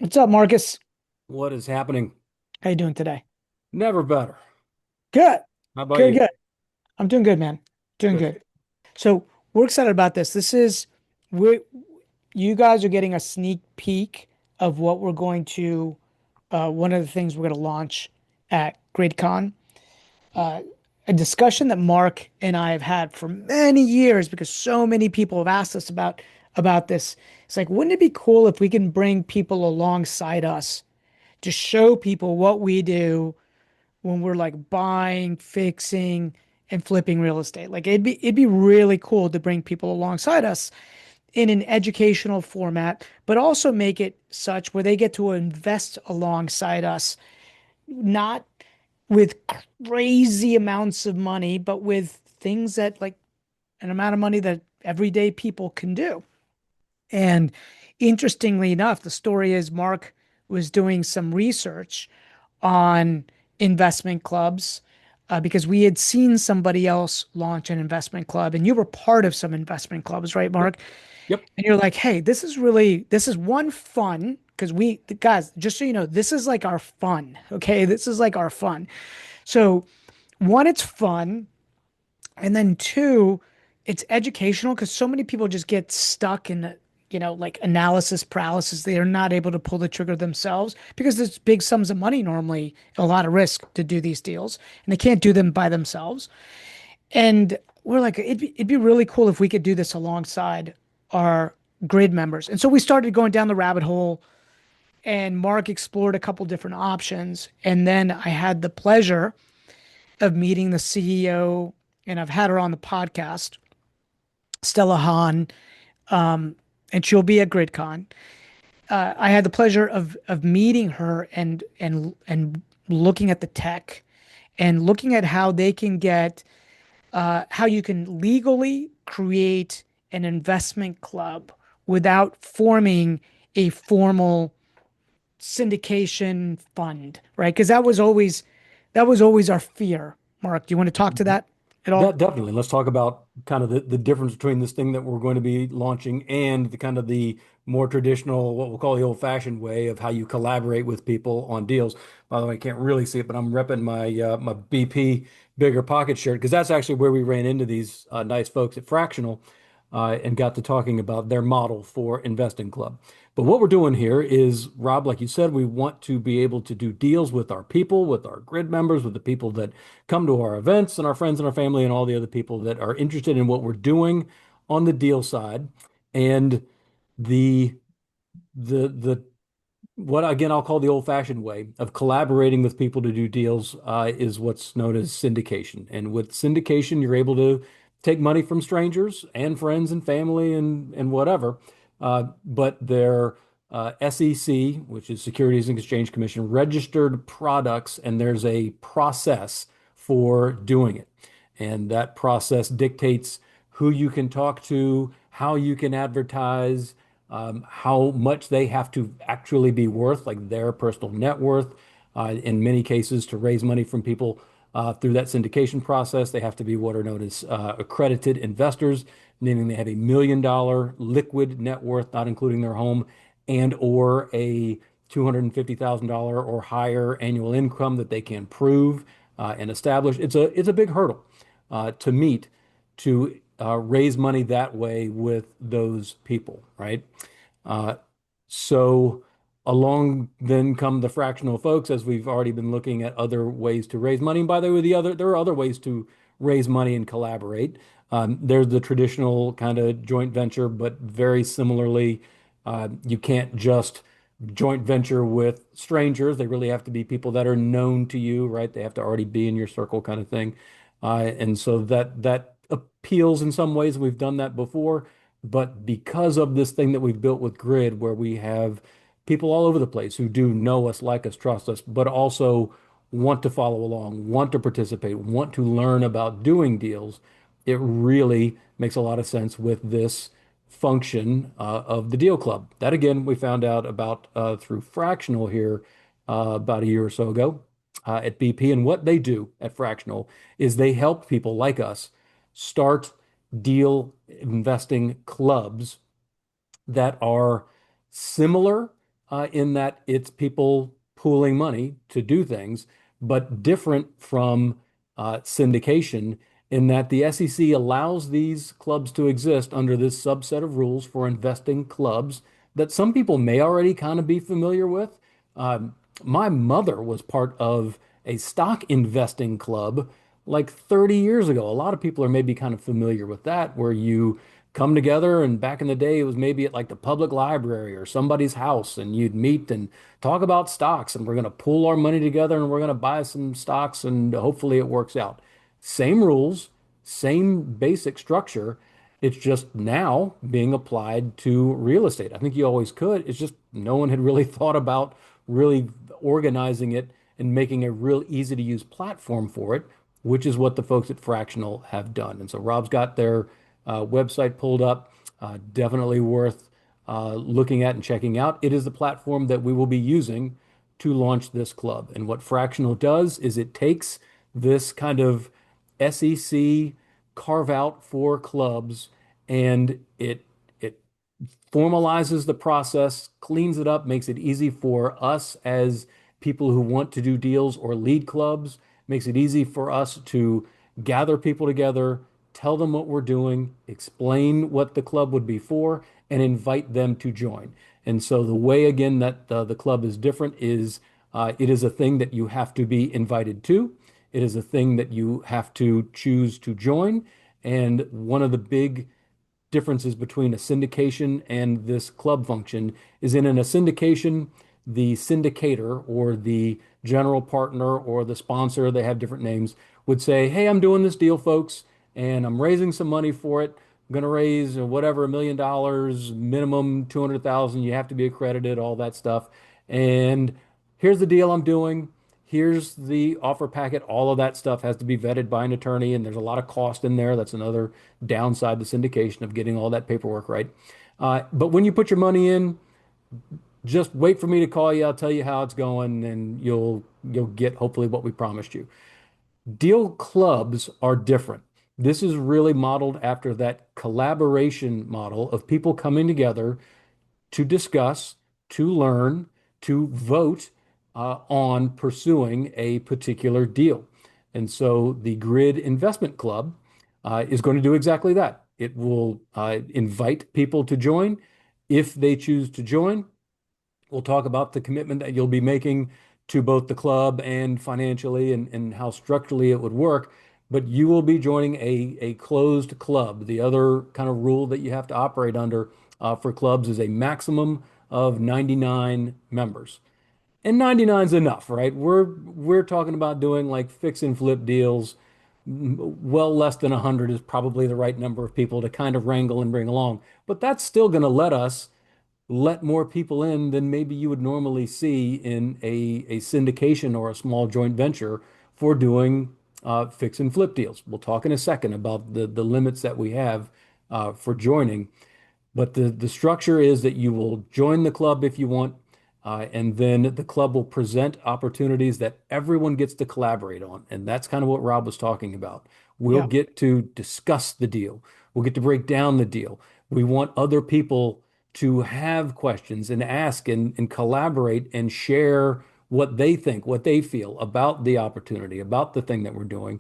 What's up, Marcus? What is happening? How you doing today? Never better. Good. How about Good, you? good. I'm doing good, man. Doing Good. good. So we're excited about this. We you guys are getting a sneak peek of what we're going to one of the things we're going to launch at GridCon. Uh, a discussion that Mark and I have had for many years because so many people have asked us about this. It's like, wouldn't it be cool if we can bring people alongside us to show people what we do when we're like buying, fixing, and flipping real estate. Like it'd be really cool to bring people alongside us in an educational format, but also make it such where they get to invest alongside us, not with crazy amounts of money, but with things that like an amount of money that everyday people can do. And interestingly enough, the story is Mark was doing some research on investment clubs because we had seen somebody else launch an investment club, and you were part of some investment clubs, right, Yep. Mark? Yep. And you're like, hey, this is one fun because guys, just so you know, this is like our fun. Okay. This is like our fun. So, one, it's fun. And then two, it's educational because so many people just get stuck in, like analysis paralysis. They are not able to pull the trigger themselves because there's big sums of money normally, a lot of risk to do these deals, and they can't do them by themselves. And we're like, it'd be really cool if we could do this alongside our grid members. And so we started going down the rabbit hole, and Mark explored a couple different options. And then I had the pleasure of meeting the CEO, and I've had her on the podcast, Stella Hahn, and she'll be at GridCon. I had the pleasure of meeting her and looking at the tech and looking at how they can get how you can legally create an investment club without forming a formal syndication fund, right? Because that was always our fear. Mark, do you want to talk to that at all? Definitely. Let's talk about kind of the difference between this thing that we're going to be launching and the kind of the more traditional, what we'll call the old-fashioned way of how you collaborate with people on deals. By the way, I can't really see it, but I'm repping my BP Bigger Pocket shirt because that's actually where we ran into these nice folks at Fractional and got to talking about their model for investing club. But what we're doing here is, Rob, like you said, we want to be able to do deals with our people, with our grid members, with the people that come to our events and our friends and our family and all the other people that are interested in what we're doing on the deal side. And the the what again I'll call the old-fashioned way of collaborating with people to do deals is what's known as syndication. And with syndication, you're able to take money from strangers and friends and family and whatever, but they're SEC, which is Securities and Exchange Commission, registered products, and there's a process for doing it. And that process dictates who you can talk to, how you can advertise, how much they have to actually be worth, like their personal net worth. In many cases, to raise money from people through that syndication process, they have to be what are known as accredited investors, meaning they have $1 million liquid net worth, not including their home, and or a $250,000 or higher annual income that they can prove and establish. It's a big hurdle to meet to raise money that way with those people, right? Uh, so along then come the fractional folks, as we've already been looking at other ways to raise money. And by the way, there are other ways to raise money and collaborate. There's the traditional kind of joint venture, but very similarly, you can't just joint venture with strangers. They really have to be people that are known to you, right? They have to already be in your circle kind of thing. And so that appeals in some ways. We've done that before. But because of this thing that we've built with Grid, where we have people all over the place who do know us, like us, trust us, but also want to follow along, want to participate, want to learn about doing deals, it really makes a lot of sense with this function of the Deal Club. That again, we found out about through Fractional here about a year or so ago at BP. And what they do at Fractional is they help people like us start deal investing clubs that are similar in that it's people pooling money to do things, but different from syndication in that the SEC allows these clubs to exist under this subset of rules for investing clubs that some people may already kind of be familiar with. My mother was part of a stock investing club like 30 years ago. A lot of people are maybe kind of familiar with that, where you come together, and back in the day, it was maybe at like the public library or somebody's house, and you'd meet and talk about stocks, and we're going to pool our money together and we're going to buy some stocks, and hopefully it works out. Same rules, same basic structure. It's just now being applied to real estate. I think you always could. It's just no one had really thought about really organizing it and making a real easy to use platform for it, which is what the folks at Fractional have done. And so Rob's got their website pulled up. Definitely worth looking at and checking out. It is the platform that we will be using to launch this club. And what Fractional does is it takes this kind of SEC carve out for clubs, and it formalizes the process, cleans it up, makes it easy for us as people who want to do deals or lead clubs, makes it easy for us to gather people together, tell them what we're doing, explain what the club would be for, and invite them to join. And so the way, again, that the club is different is it is a thing that you have to be invited to. It is a thing that you have to choose to join. And one of the big differences between a syndication and this club function is in a syndication, the syndicator or the general partner or the sponsor, they have different names, would say, hey, I'm doing this deal, folks, and I'm raising some money for it. I'm going to raise whatever, $1 million, minimum 200,000. You have to be accredited, all that stuff. And here's the deal I'm doing. Here's the offer packet. All of that stuff has to be vetted by an attorney, and there's a lot of cost in there. That's another downside to syndication of getting all that paperwork right. But when you put your money in, just wait for me to call you. I'll tell you how it's going, and you'll get hopefully what we promised you. Deal clubs are different. This is really modeled after that collaboration model of people coming together to discuss, to learn, to vote on pursuing a particular deal. And so the Grid Investment Club is going to do exactly that. It will invite people to join. If they choose to join, we'll talk about the commitment that you'll be making to both the club and financially, and how structurally it would work. But you will be joining a closed club. The other kind of rule that you have to operate under for clubs is a maximum of 99 members. And 99 is enough, right? We're talking about doing like fix and flip deals. Well, less than 100 is probably the right number of people to kind of wrangle and bring along. But that's still going to let more people in than maybe you would normally see in a syndication or a small joint venture for doing fix and flip deals. We'll talk in a second about the limits that we have for joining. But the structure is that you will join the club if you want, and then the club will present opportunities that everyone gets to collaborate on. And that's kind of what Rob was talking about. We'll Yeah. get to discuss the deal. We'll get to break down the deal. We want other people to have questions and ask and collaborate and share what they think, what they feel about the opportunity, about the thing that we're doing,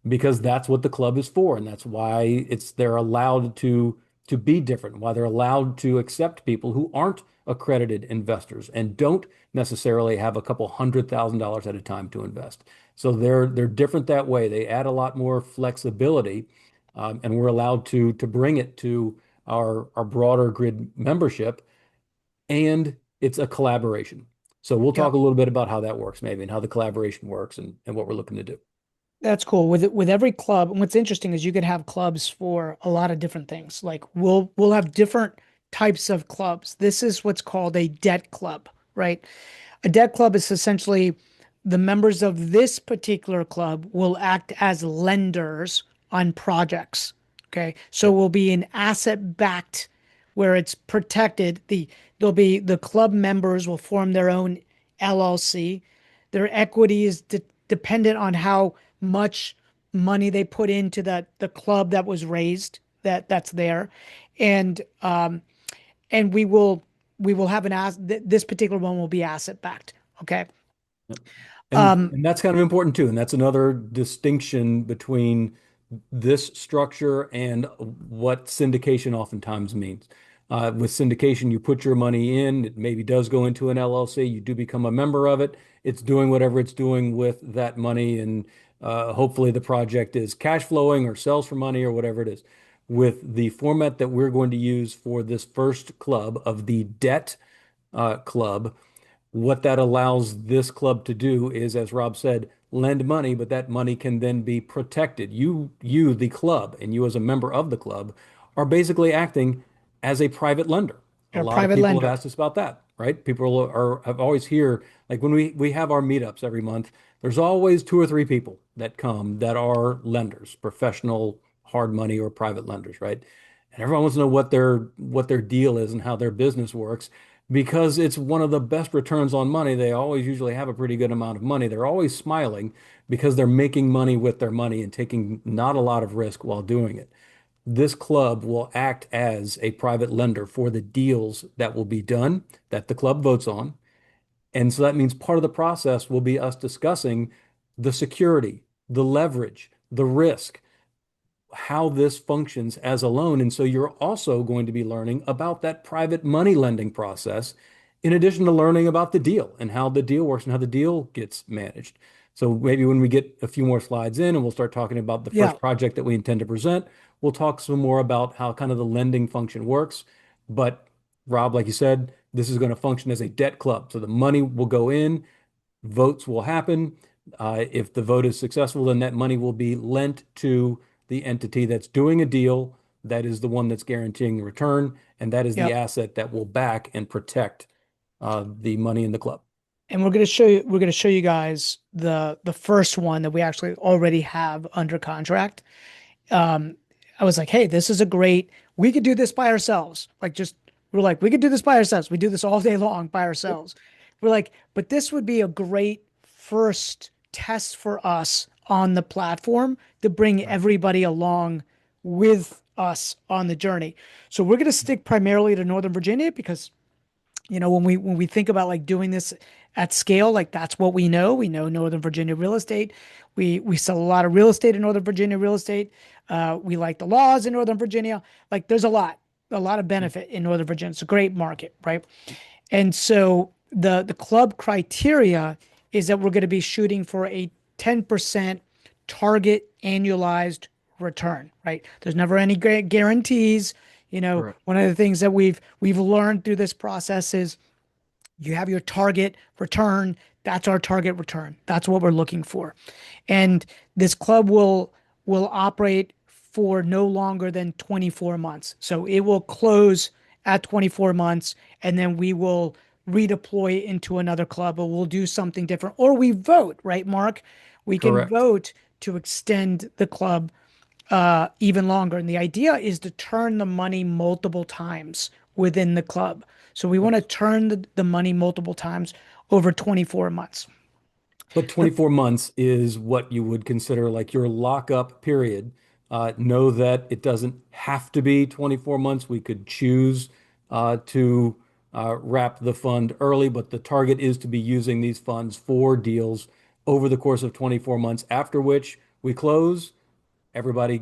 because that's what the club is for, and that's why they're allowed to be different, why they're allowed to accept people who aren't accredited investors and don't necessarily have a couple $100,000 at a time to invest. So they're different that way. They add a lot more flexibility, and we're allowed to bring it to our broader grid membership, and it's a collaboration. So we'll Yeah. talk a little bit about how that works maybe, and how the collaboration works, and what we're looking to do. That's cool. With every club, and what's interesting is you could have clubs for a lot of different things. Like we'll have different types of clubs. This is what's called a debt club, right? A debt club is essentially the members of this particular club will act as lenders on projects. Okay. So Yep. we'll be an asset backed where it's protected. There'll be the club members will form their own LLC. Their equity is dependent on how much money they put into the club that was raised that's there. And we will we will have an this particular one will be asset backed. Okay. Yep. Um, And that's kind of important too. And that's another distinction between this structure and what syndication oftentimes means. With syndication, you put your money in, it maybe does go into an LLC, you do become a member of it. It's doing whatever it's doing with that money, and hopefully the project is cash flowing or sells for money or whatever it is. With the format that we're going to use for this first club of the debt club, what that allows this club to do is, as Rob said, lend money, but that money can then be protected. The club, and you as a member of the club are basically acting as a private lender. A a lot of private people have lender. asked us about that, right? People have always hear, like when we have our meetups every month, there's always two or three people that come that are lenders, professional hard money or private lenders, right? And everyone wants to know what their deal is and how their business works because it's one of the best returns on money. They always usually have a pretty good amount of money. They're always smiling because they're making money with their money and taking not a lot of risk while doing it. This club will act as a private lender for the deals that will be done that the club votes on. And so that means part of the process will be us discussing the security, the leverage, the risk, how this functions as a loan. And so you're also going to be learning about that private money lending process, in addition to learning about the deal and how the deal works and how the deal gets managed. So maybe when we get a few more slides in and we'll start talking about the Yeah. first project that we intend to present, we'll talk some more about how kind of the lending function works. But Rob, like you said, this is going to function as a debt club. So the money will go in, votes will happen. If the vote is successful, then that money will be lent to the entity that's doing a deal. That is the one that's guaranteeing the return, and that is the Yep. asset that will back and protect the money in the club. And we're going to show you guys the first one that we actually already have under contract. um, I was like, hey, this is a great, we could do this by ourselves. We're like, we could do this by ourselves. We do this all day long by Yep. ourselves. We're like, but this would be a great first test for us on the platform to bring Right. everybody along with us on the journey. So we're going to stick primarily to Northern Virginia because when we think about like doing this at scale, like that's what we know. We know Northern Virginia real estate. We sell a lot of real estate in Northern Virginia real estate. We like the laws in Northern Virginia. Like there's a lot of benefit in Northern Virginia. It's a great market, right? And so the club criteria is that we're going to be shooting for a 10% target annualized return, right? There's never any guarantees. Correct. One of the things that we've learned through this process is you have your target return. That's our target return. That's what we're looking for. And this club will operate for no longer than 24 months. So it will close at 24 months and then we will redeploy into another club or we'll do something different. Or we vote, right, Mark? We can Correct. vote to extend the club even longer. And the idea is to turn the money multiple times within the club. So we want to Yes. turn the money multiple times over 24 months. But The, 24 months is what you would consider like your lockup period. Know that it doesn't have to be 24 months. We could choose to wrap the fund early, but the target is to be using these funds for deals over the course of 24 months, after which we close, everybody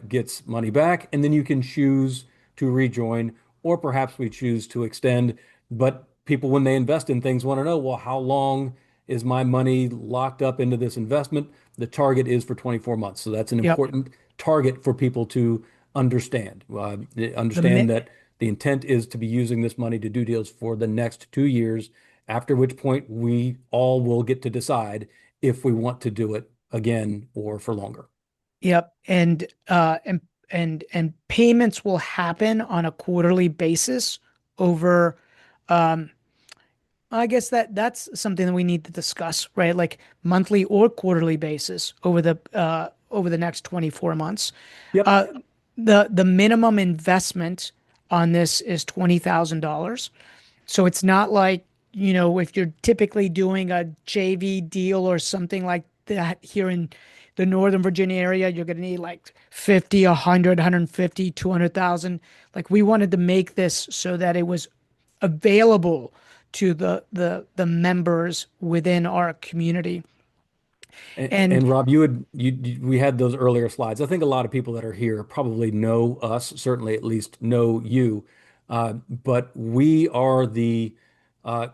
gets money back, and then you can choose to rejoin, or perhaps we choose to extend. But people, when they invest in things, want to know, well, how long is my money locked up into this investment? The target is for 24 months. So that's an yep. important target for people to understand. The Understand mi- that the intent is to be using this money to do deals for the next 2 years, after which point we all will get to decide if we want to do it again or for longer. Yep. And payments will happen on a quarterly basis over um I guess that's something that we need to discuss, right? Like monthly or quarterly basis over the next 24 months. Yep. Uh the minimum investment on this is $20,000. So it's not like, if you're typically doing a JV deal or something like that here in the Northern Virginia area, you're going to need like 50, 100, 150, 200,000. Like we wanted to make this so that it was available to the members within our community. And And Rob, we had those earlier slides. I think a lot of people that are here probably know us, certainly at least know you. But we are the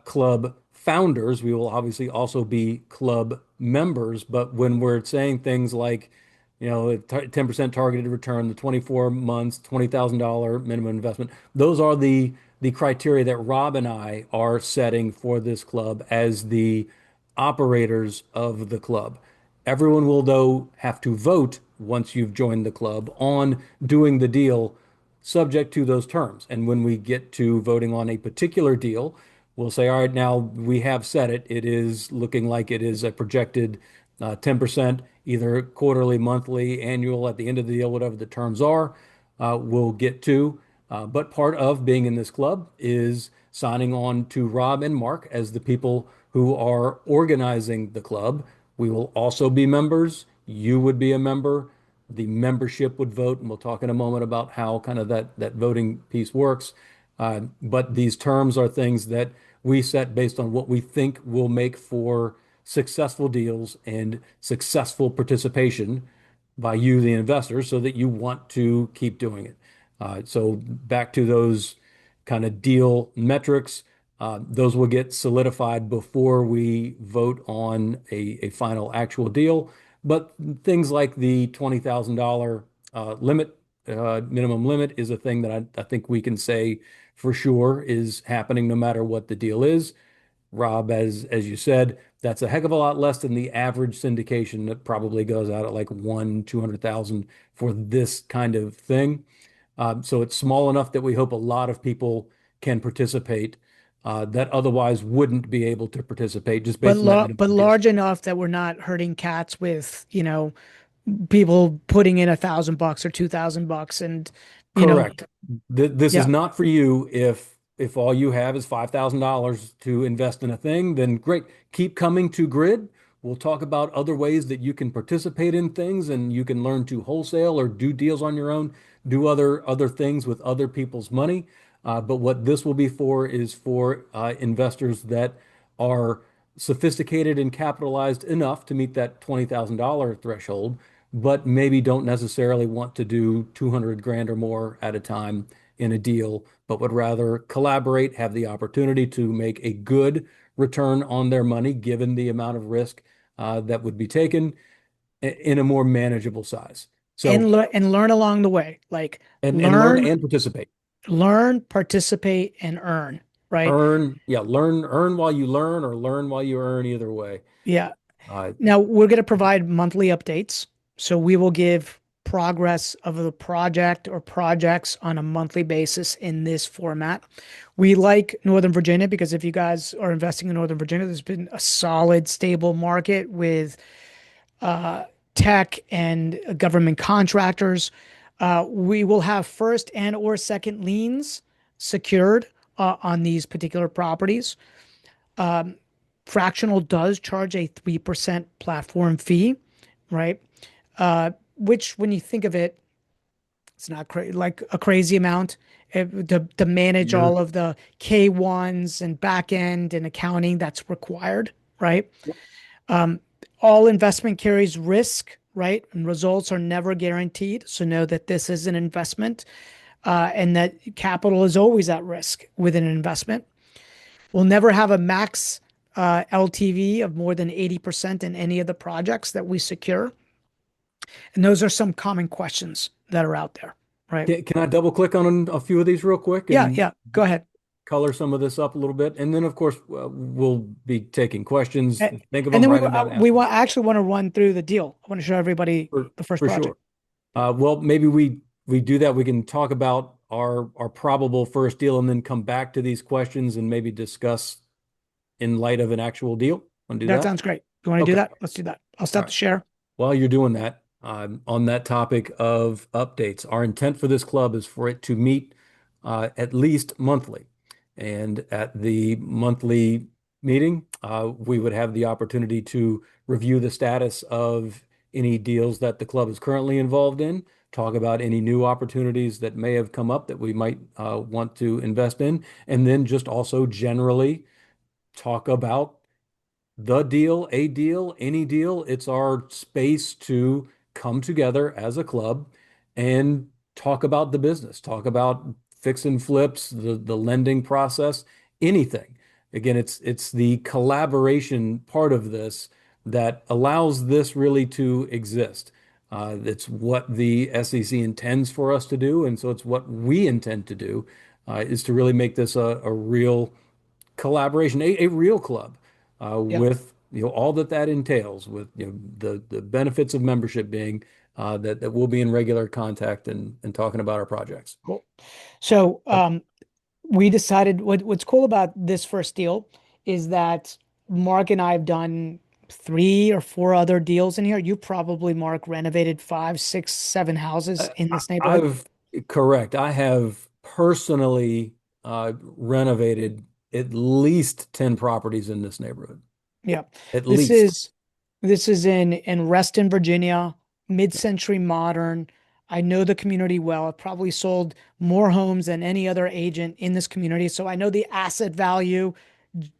club founders. We will obviously also be club members. But when we're saying things like, 10% targeted return, the 24 months, $20,000 minimum investment, those are the criteria that Rob and I are setting for this club as the operators of the club. Everyone will, though, have to vote once you've joined the club on doing the deal subject to those terms. And when we get to voting on a particular deal, we'll say, all right, now we have set it. It is looking like it is a projected 10%, either quarterly, monthly, annual, at the end of the deal, whatever the terms are, we'll get to. But part of being in this club is signing on to Rob and Mark as the people who are organizing the club. We will also be members. You would be a member. The membership would vote, and we'll talk in a moment about how kind of that voting piece works. But these terms are things that we set based on what we think will make for successful deals and successful participation by you, the investors, so that you want to keep doing it. So back to those kind of deal metrics, those will get solidified before we vote on a final actual deal. But things like the $20,000 limit, minimum limit, is a thing that I think we can say for sure is happening no matter what the deal is. Rob, as you said, that's a heck of a lot less than the average syndication that probably goes out at like 200,000 for this kind of thing. So it's small enough that we hope a lot of people can participate that otherwise wouldn't be able to participate just based on that minimum but deal large size. enough that we're not hurting cats with, people putting in $1,000 or $2,000 and, you know, Correct. This is yeah. not for you if all you have is $5,000 to invest in a thing, then great. Keep coming to Grid. We'll talk about other ways that you can participate in things and you can learn to wholesale or do deals on your own, do other things with other people's money. But what this will be for is for investors that are sophisticated and capitalized enough to meet that $20,000 threshold, but maybe don't necessarily want to do 200 grand or more at a time in a deal, but would rather collaborate, have the opportunity to make a good return on their money given the amount of risk that would be taken in a more manageable size. So, And learn along the way. Like and learn learn, and participate. participate, and earn, right? Earn while you learn, or learn while you earn, either way. Yeah. Uh, Now we're going to provide monthly updates. So we will give progress of the project or projects on a monthly basis in this format. We like Northern Virginia because if you guys are investing in Northern Virginia, there's been a solid, stable market with tech and government contractors. We will have first and or second liens secured on these particular properties. Fractional does charge a 3% platform fee, right? Which, when you think of it, it's not like a crazy amount to manage you're all of the K1s and back end and accounting that's required, right? All investment carries risk, right? And results are never guaranteed. So know that this is an investment and that capital is always at risk with an investment. We'll never have a max LTV of more than 80% in any of the projects that we secure. And those are some common questions that are out there, right? can I double click on a few of these real quick Yeah, and yeah. Go ahead. color some of this up a little bit? And then, of course, we'll be taking questions. A- Think of And them, then write them down, ask them I actually want to run through the deal. I want to show everybody for, the first for project. sure. Well, maybe we do that. We can talk about our probable first deal and then come back to these questions and maybe discuss in light of an actual deal. Want to do That that? sounds great. You want to do Okay. that? Let's do that. I'll All stop right. the share. While you're doing that, on that topic of updates, our intent for this club is for it to meet at least monthly. And at the monthly meeting, we would have the opportunity to review the status of any deals that the club is currently involved in, talk about any new opportunities that may have come up that we might want to invest in, and then just also generally talk about the deal, a deal, any deal. It's our space to come together as a club and talk about the business, talk about fix and flips, the lending process, anything. Again, it's the collaboration part of this that allows this really to exist. It's what the SEC intends for us to do, and so it's what we intend to do, is to really make this a real collaboration, a real club, Yeah. with all that that entails, with the benefits of membership being that we'll be in regular contact and talking about our projects. Cool. So, Yep. we decided what's cool about this first deal is that Mark and I have done 3 or 4 other deals in here. You probably, Mark, renovated 5, 6, 7 houses in this neighborhood. I've correct. I have personally renovated at least 10 properties in this neighborhood. Yeah. At This least. is this is in Reston, Virginia, mid-century modern. I know the community well. I've probably sold more homes than any other agent in this community, so I know the asset value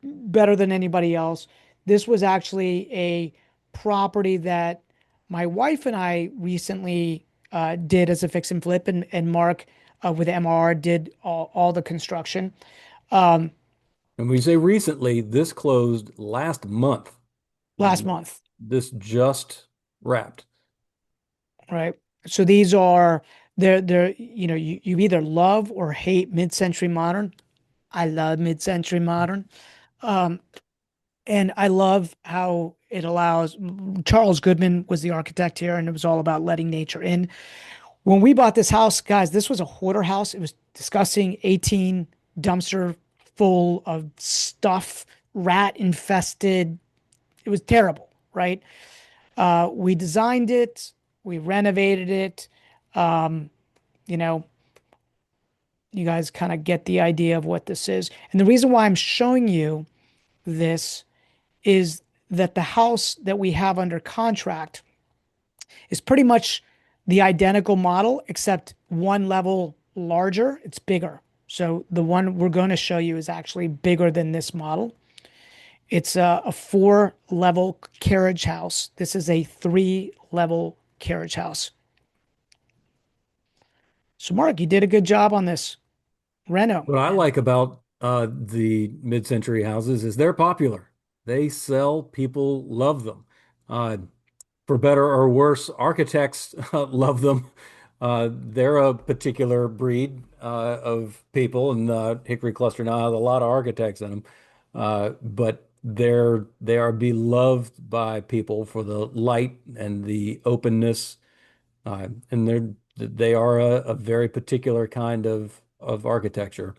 better than anybody else. This was actually a property that my wife and I recently did as a fix and flip, and Mark with MR did all the construction. Um, And when you say recently, this closed last month. Last month. This just wrapped. Right. So these are they're you either love or hate mid-century modern. I love mid-century modern. Um, and I love how it allows Charles Goodman was the architect here, and it was all about letting nature in. When we bought this house, guys, this was a hoarder house. It was disgusting, 18 dumpster full of stuff, rat infested. It was terrible, right? We designed it, we renovated it. Um, you know, you guys kind of get the idea of what this is. And the reason why I'm showing you this is that the house that we have under contract is pretty much the identical model, except one level larger. It's bigger. So the one we're going to show you is actually bigger than this model. It's a 4 level carriage house. This is a 3 level carriage house. So, Mark, you did a good job on this reno, What I man. like about the mid-century houses is they're popular. They sell, people love them. Uh, for better or worse, architects love them. They're a particular breed of people, and Hickory Cluster now has a lot of architects in them. But they are beloved by people for the light and the openness, and they are a very particular kind of architecture.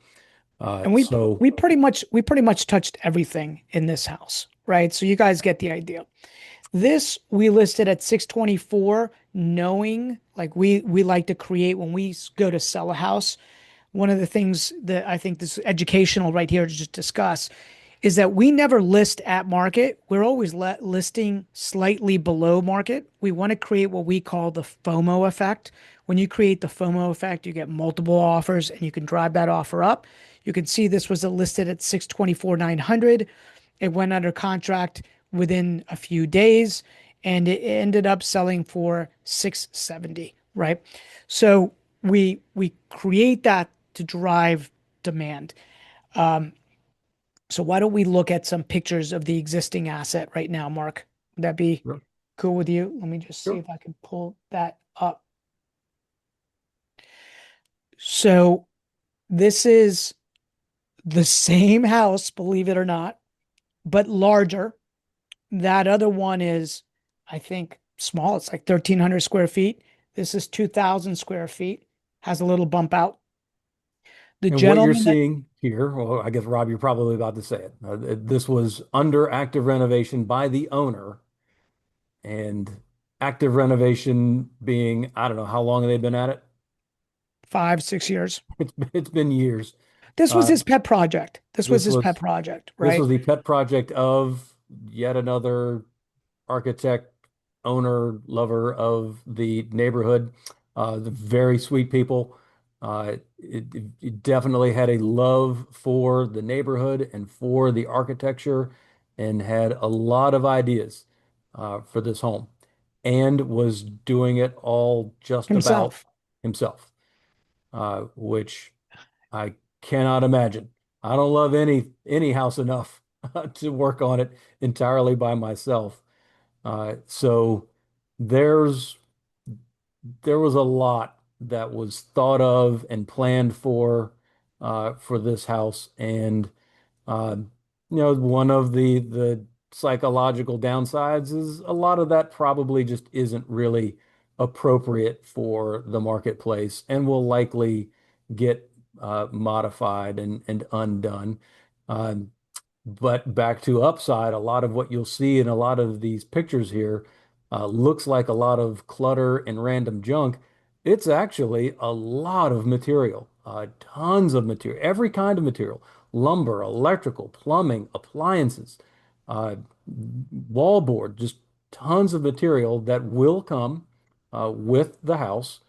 And we So we pretty much touched everything in this house, right? So you guys get the idea. This we listed at 624, knowing like we like to create when we go to sell a house. One of the things that I think this is educational right here to just discuss is that we never list at market. We're always listing slightly below market. We want to create what we call the FOMO effect. When you create the FOMO effect, you get multiple offers and you can drive that offer up. You can see this was listed at 624,900. It went under contract within a few days and it ended up selling for 670, right? So we create that to drive demand. So why don't we look at some pictures of the existing asset right now, Mark? Would that be sure, cool with you? Let me just see sure. if I can pull that up. So this is the same house, believe it or not, but larger. That other one is, I think, small. It's like 1,300 square feet. This is 2,000 square feet. Has a little bump out. The And what you're gentleman that seeing here, well, I guess Rob, you're probably about to say it. This was under active renovation by the owner, and active renovation being, I don't know, how long have they been at it? 5, 6 years. It's been years. This was Uh, his pet project. This was this his pet was project, this right? was the pet project of yet another architect, owner, lover of the neighborhood. The very sweet people. It definitely had a love for the neighborhood and for the architecture, and had a lot of ideas for this home, and was doing it all just about himself. himself, which I cannot imagine. I don't love any house enough to work on it entirely by myself. So there's there was a lot that was thought of and planned for this house, and uh, one of the psychological downsides is a lot of that probably just isn't really appropriate for the marketplace and will likely get modified and undone. Um, but back to upside, a lot of what you'll see in a lot of these pictures here looks like a lot of clutter and random junk. It's actually a lot of material, tons of material, every kind of material, lumber, electrical, plumbing, appliances, uh, wallboard, just tons of material that will come with the house,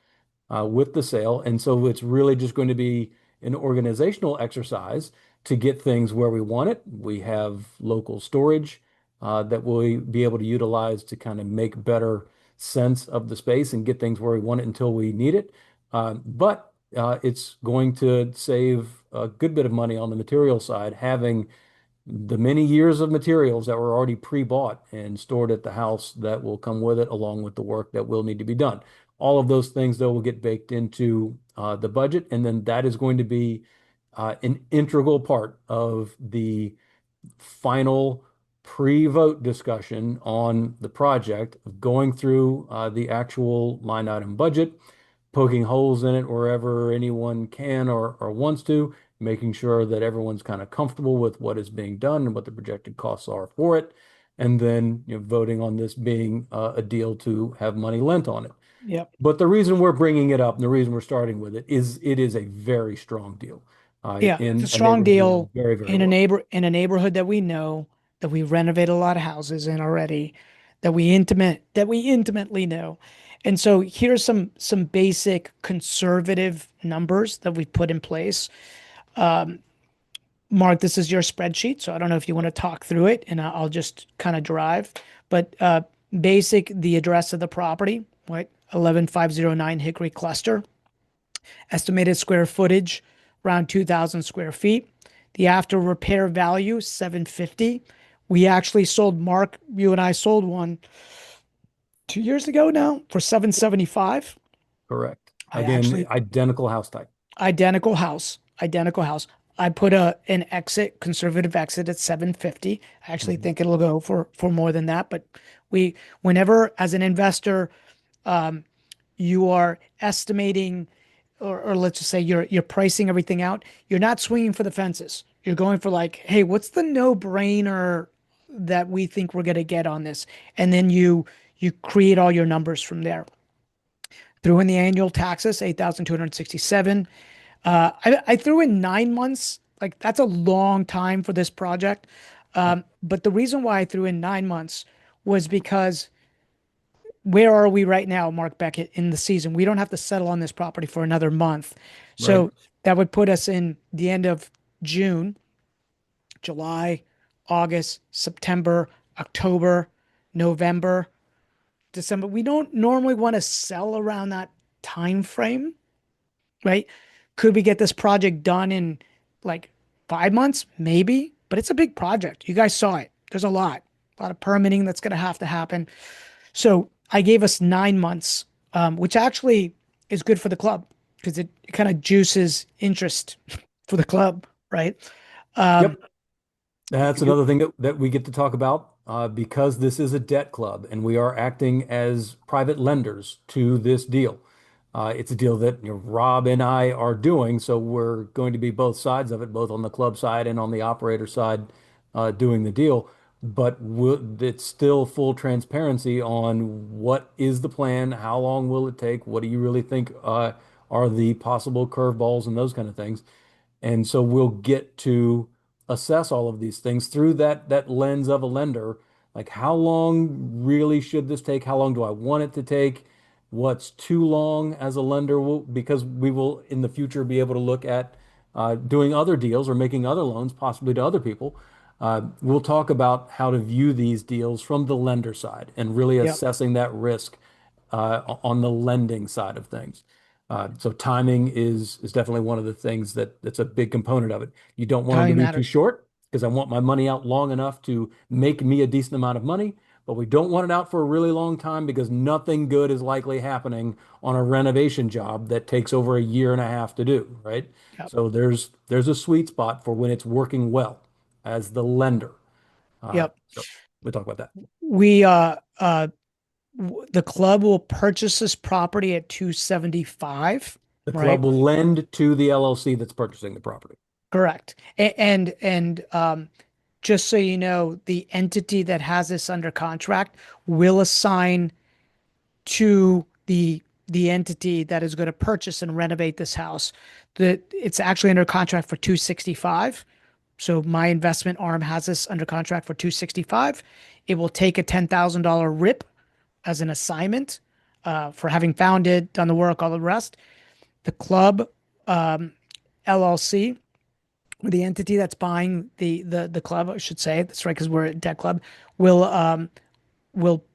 with the sale. And so it's really just going to be an organizational exercise to get things where we want it. We have local storage that we'll be able to utilize to kind of make better sense of the space and get things where we want it until we need it. But it's going to save a good bit of money on the material side, having the many years of materials that were already pre-bought and stored at the house that will come with it, along with the work that will need to be done. All of those things, though, will get baked into the budget, and then that is going to be an integral part of the final pre-vote discussion on the project, going through the actual line item budget, poking holes in it wherever anyone can or wants to, making sure that everyone's kind of comfortable with what is being done and what the projected costs are for it, and then voting on this being a deal to have money lent on it. Yep. But the reason we're bringing it up and the reason we're starting with it is a very strong deal Yeah, it's a in a strong neighborhood we know deal very, very well. in a neighborhood that we know, that we renovate a lot of houses in already, that we intimately know. And so here's some basic conservative numbers that we've put in place. Mark, this is your spreadsheet, so I don't know if you want to talk through it, and I'll just kind of drive. But basic, the address of the property, right? 11509 Hickory Cluster. Estimated square footage, around 2,000 square feet. The after repair value, 750. We actually sold, Mark, you and I sold one 2 years ago now for 775. Correct. I Again, actually identical house type. Identical house, identical house. I put an exit, conservative exit at 750. I actually Mhm. think it'll go for more than that, but whenever as an investor, you are estimating, or let's just say you're pricing everything out, you're not swinging for the fences. You're going for like, hey, what's the no-brainer that we think we're gonna get on this? And then you create all your numbers from there. Threw in the annual taxes, 8,267. I threw in 9 months. Like that's a long time for this project. But the reason why I threw in 9 months was because where are we right now, Mark Beckett, in the season? We don't have to settle on this property for another month. Right. So that would put us in the end of June, July, August, September, October, November, December. We don't normally want to sell around that time frame, right? Could we get this project done in like 5 months? Maybe, but it's a big project. You guys saw it. There's a lot of permitting that's going to have to happen. So I gave us 9 months, which actually is good for the club because it kind of juices interest for the club, right? Um, Yep. That's you, another thing that we get to talk about because this is a debt club and we are acting as private lenders to this deal. It's a deal that Rob and I are doing, so we're going to be both sides of it, both on the club side and on the operator side, doing the deal. But it's still full transparency on what is the plan, how long will it take, what do you really think are the possible curveballs and those kind of things. And so we'll get to assess all of these things through that lens of a lender. Like how long really should this take? How long do I want it to take? what's too long as a lender because we will in the future be able to look at doing other deals or making other loans, possibly to other people. We'll talk about how to view these deals from the lender side and really Yep. assessing that risk on the lending side of things. So timing is definitely one of the things that's a big component of it. You don't want them to Timing be too matters. short because I want my money out long enough to make me a decent amount of money, but we don't want it out for a really long time because nothing good is likely happening on a renovation job that takes over a year and a half to do, right? Yep. So there's a sweet spot for when it's working well as the lender. Yep. So we'll talk about that. We the club will purchase this property at 275, The club right? will lend to the LLC that's purchasing the property. Correct. And just so you know, the entity that has this under contract will assign to the entity that is going to purchase and renovate this house. That it's actually under contract for 265. So my investment arm has this under contract for 265. It will take a $10,000 rip as an assignment for having found it, done the work, all the rest. The club LLC, or the entity that's buying the club, I should say, that's right, because we're a debt club, will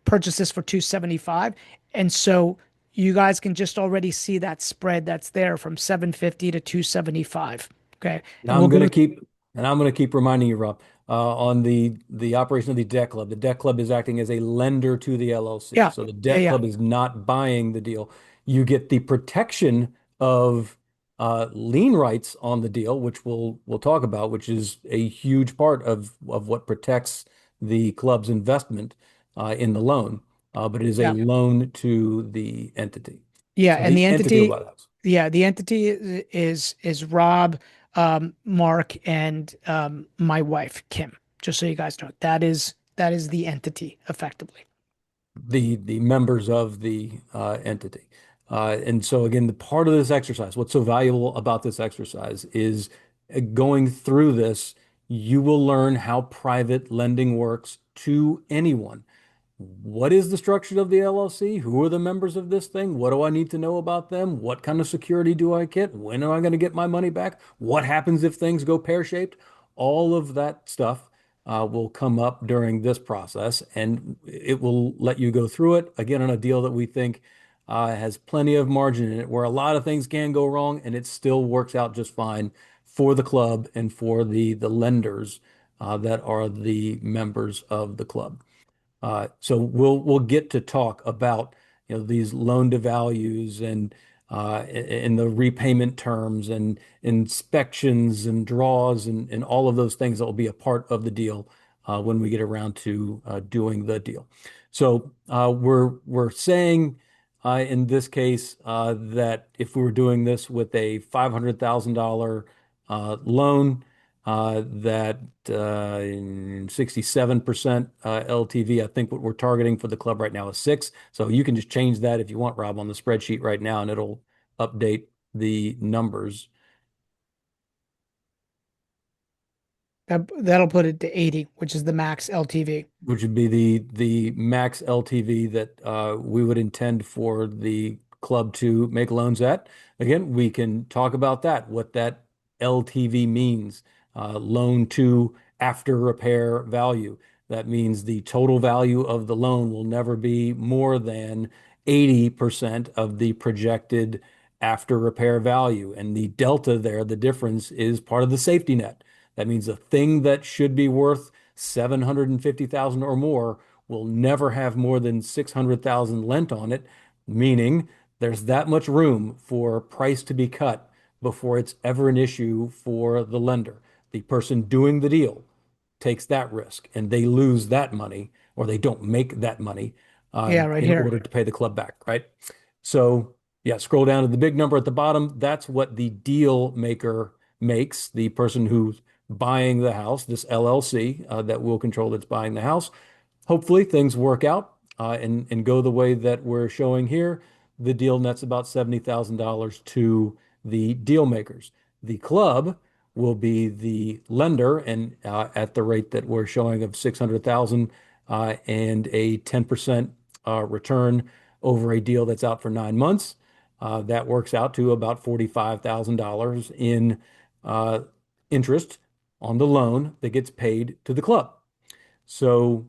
purchase this for 275. And so you guys can just already see that spread that's there from 750 to 275. Okay. And And we'll I'm going go, to keep and I'm going to keep reminding you, Rob, on the operation of the debt club. The debt club is acting as a lender to the LLC. yeah, So the yeah, debt yeah, club is not buying the deal. You get the protection of lien rights on the deal, which we'll talk about, which is a huge part of what protects the club's investment in the loan. But it is a yeah, loan to the entity. yeah. So And the the entity will buy entity, the house. yeah, the entity is Rob, Mark, and my wife, Kim. Just so you guys know, that is the entity effectively. The members of the entity. And so again, the part of this exercise, what's so valuable about this exercise is going through this, you will learn how private lending works to anyone. What is the structure of the LLC? Who are the members of this thing? What do I need to know about them? What kind of security do I get? When am I going to get my money back? What happens if things go pear-shaped? All of that stuff will come up during this process, and it will let you go through it again on a deal that we think has plenty of margin in it, where a lot of things can go wrong, and it still works out just fine for the club and for the lenders that are the members of the club. So we'll get to talk about these loan to values and the repayment terms and inspections and draws and all of those things that will be a part of the deal when we get around to doing the deal. So we're saying in this case that if we were doing this with a $500,000 loan, that 67% LTV. I think what we're targeting for the club right now is 6. So you can just change that if you want, Rob, on the spreadsheet right now, and it'll update the numbers. That'll put it to 80, which is the max LTV. Which would be the max LTV that we would intend for the club to make loans at. Again, we can talk about that, what that LTV means, loan to after repair value. That means the total value of the loan will never be more than 80% of the projected after repair value. And the delta there, the difference, is part of the safety net. That means the thing that should be worth 750,000 or more will never have more than 600,000 lent on it, meaning there's that much room for price to be cut before it's ever an issue for the lender. The person doing the deal takes that risk and they lose that money or they don't make that money Yeah, right in here. order to pay the club back, right? So, yeah, scroll down to the big number at the bottom. That's what the deal maker makes, the person who's buying the house, this LLC that will control that's buying the house. Hopefully things work out and go the way that we're showing here. The deal nets about $70,000 to the deal makers. The club will be the lender and at the rate that we're showing of 600,000 and a 10% return over a deal that's out for 9 months. That works out to about $45,000 in uh, interest on the loan that gets paid to the club. So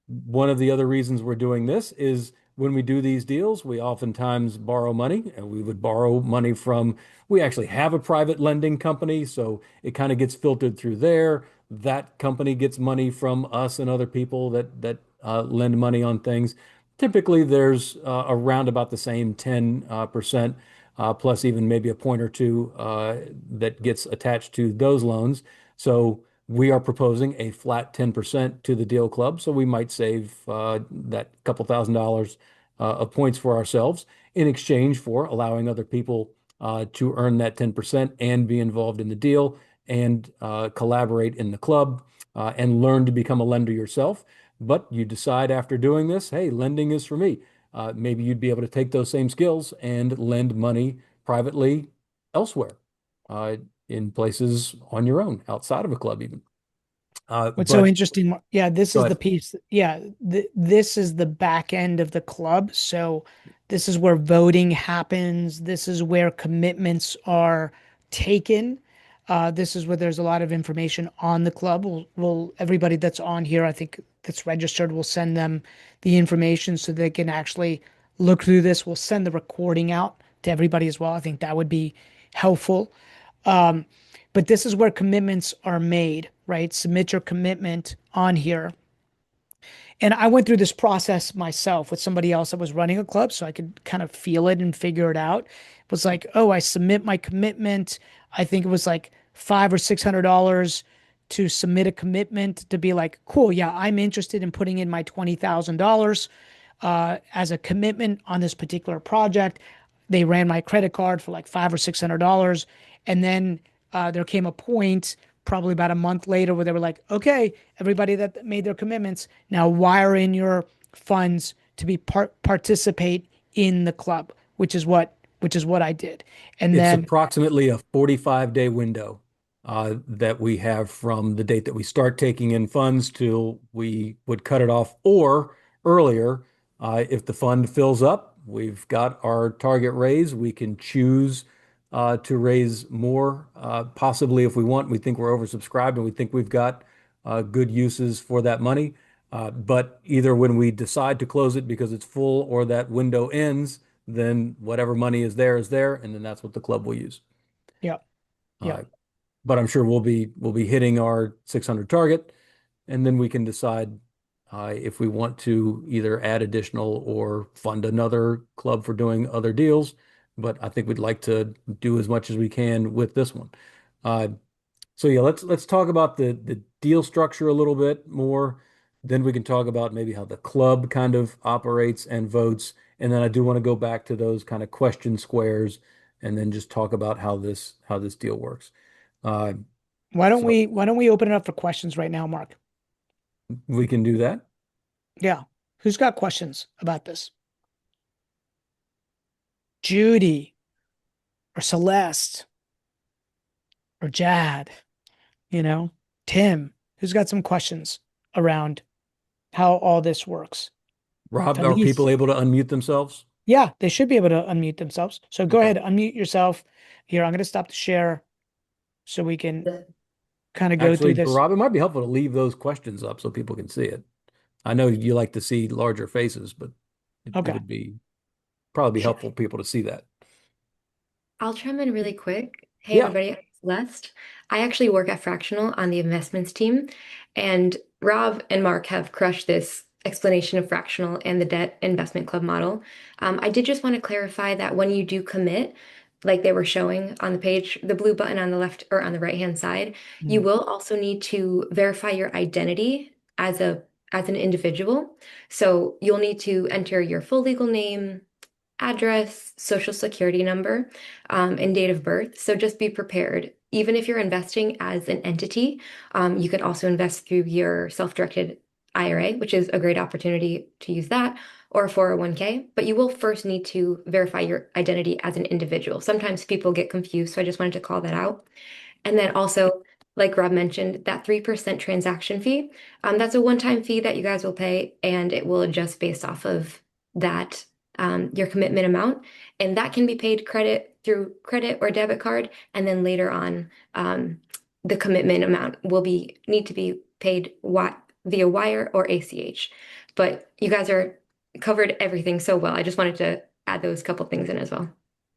one of the other reasons we're doing this is when we do these deals, we oftentimes borrow money, and we would borrow money from, we actually have a private lending company, so it kind of gets filtered through there. That company gets money from us and other people that lend money on things. Typically, there's around about the same 10% plus even maybe a point or two that gets attached to those loans. So we are proposing a flat 10% to the deal club. So we might save that couple $1,000s of points for ourselves in exchange for allowing other people to earn that 10% and be involved in the deal and collaborate in the club and learn to become a lender yourself. But you decide after doing this, hey, lending is for me. Maybe you'd be able to take those same skills and lend money privately elsewhere, uh, in places on your own, outside of a club even. What's so But interesting, yeah, this go is the ahead. piece. Yeah, this is the back end of the club. So this is where voting happens. This is where commitments are taken. This is where there's a lot of information on the club. We'll everybody that's on here, I think that's registered, will send them the information so they can actually look through this. We'll send the recording out to everybody as well. I think that would be helpful. Um, but this is where commitments are made, right? Submit your commitment on here. And I went through this process myself with somebody else that was running a club so I could kind of feel it and figure it out. It was like, oh, I submit my commitment. I think it was like $500 or $600 to submit a commitment to be like, cool, yeah, I'm interested in putting in my $20,000 as a commitment on this particular project. They ran my credit card for like $500 or $600. And then there came a point, probably about a month later, where they were like, okay, everybody that made their commitments, now wire in your funds to be participate in the club, which is what I did. And It's then, approximately a 45-day window that we have from the date that we start taking in funds till we would cut it off, or earlier. If the fund fills up, we've got our target raise. We can choose to raise more, possibly if we want. We think we're oversubscribed and we think we've got good uses for that money. But either when we decide to close it because it's full or that window ends, then whatever money is there, and then that's what the club will use. yeah, yeah. Uh, but I'm sure we'll be hitting our 600 target, and then we can decide if we want to either add additional or fund another club for doing other deals. But I think we'd like to do as much as we can with this one. Uh, so yeah, let's talk about the deal structure a little bit more. Then we can talk about maybe how the club kind of operates and votes. And then I do want to go back to those kind of question squares and then just talk about how this deal works. Uh, Why don't so we why don't we open it up for questions right now, Mark? we can do that. Yeah. Who's got questions about this? Judy or Celeste or Jad, you know, Tim, who's got some questions around how all this works? Rob, are Felice. people able to unmute themselves? Yeah, they should be able to unmute themselves. So go Okay. ahead, unmute yourself. Here, I'm going to stop the share so we can kind of go through Actually, for this. Rob, it might be helpful to leave those questions up so people can see it. I know you like to see larger faces, but it Okay. would be probably be Sure. helpful for people to see that. I'll chime in really quick. Hey, Yeah. everybody, I'm Celeste. I actually work at Fractional on the investments team, and Rob and Mark have crushed this explanation of Fractional and the debt investment club model. I did just want to clarify that when you do commit, like they were showing on the page, the blue button on the left or on the right-hand side, you Mm. will also need to verify your identity as an individual. So you'll need to enter your full legal name, address, social security number, and date of birth. So just be prepared. Even if you're investing as an entity, you can also invest through your self-directed IRA, which is a great opportunity to use that, or a 401k. But you will first need to verify your identity as an individual. Sometimes people get confused, so I just wanted to call that out. And then also, like Rob mentioned, that 3% transaction fee, that's a one-time fee that you guys will pay, and it will adjust based off of that your commitment amount, and that can be paid credit through credit or debit card, and then later on, the commitment amount will be need to be paid via wire or ACH. But you guys are covered everything so well. I just wanted to add those couple things in as well.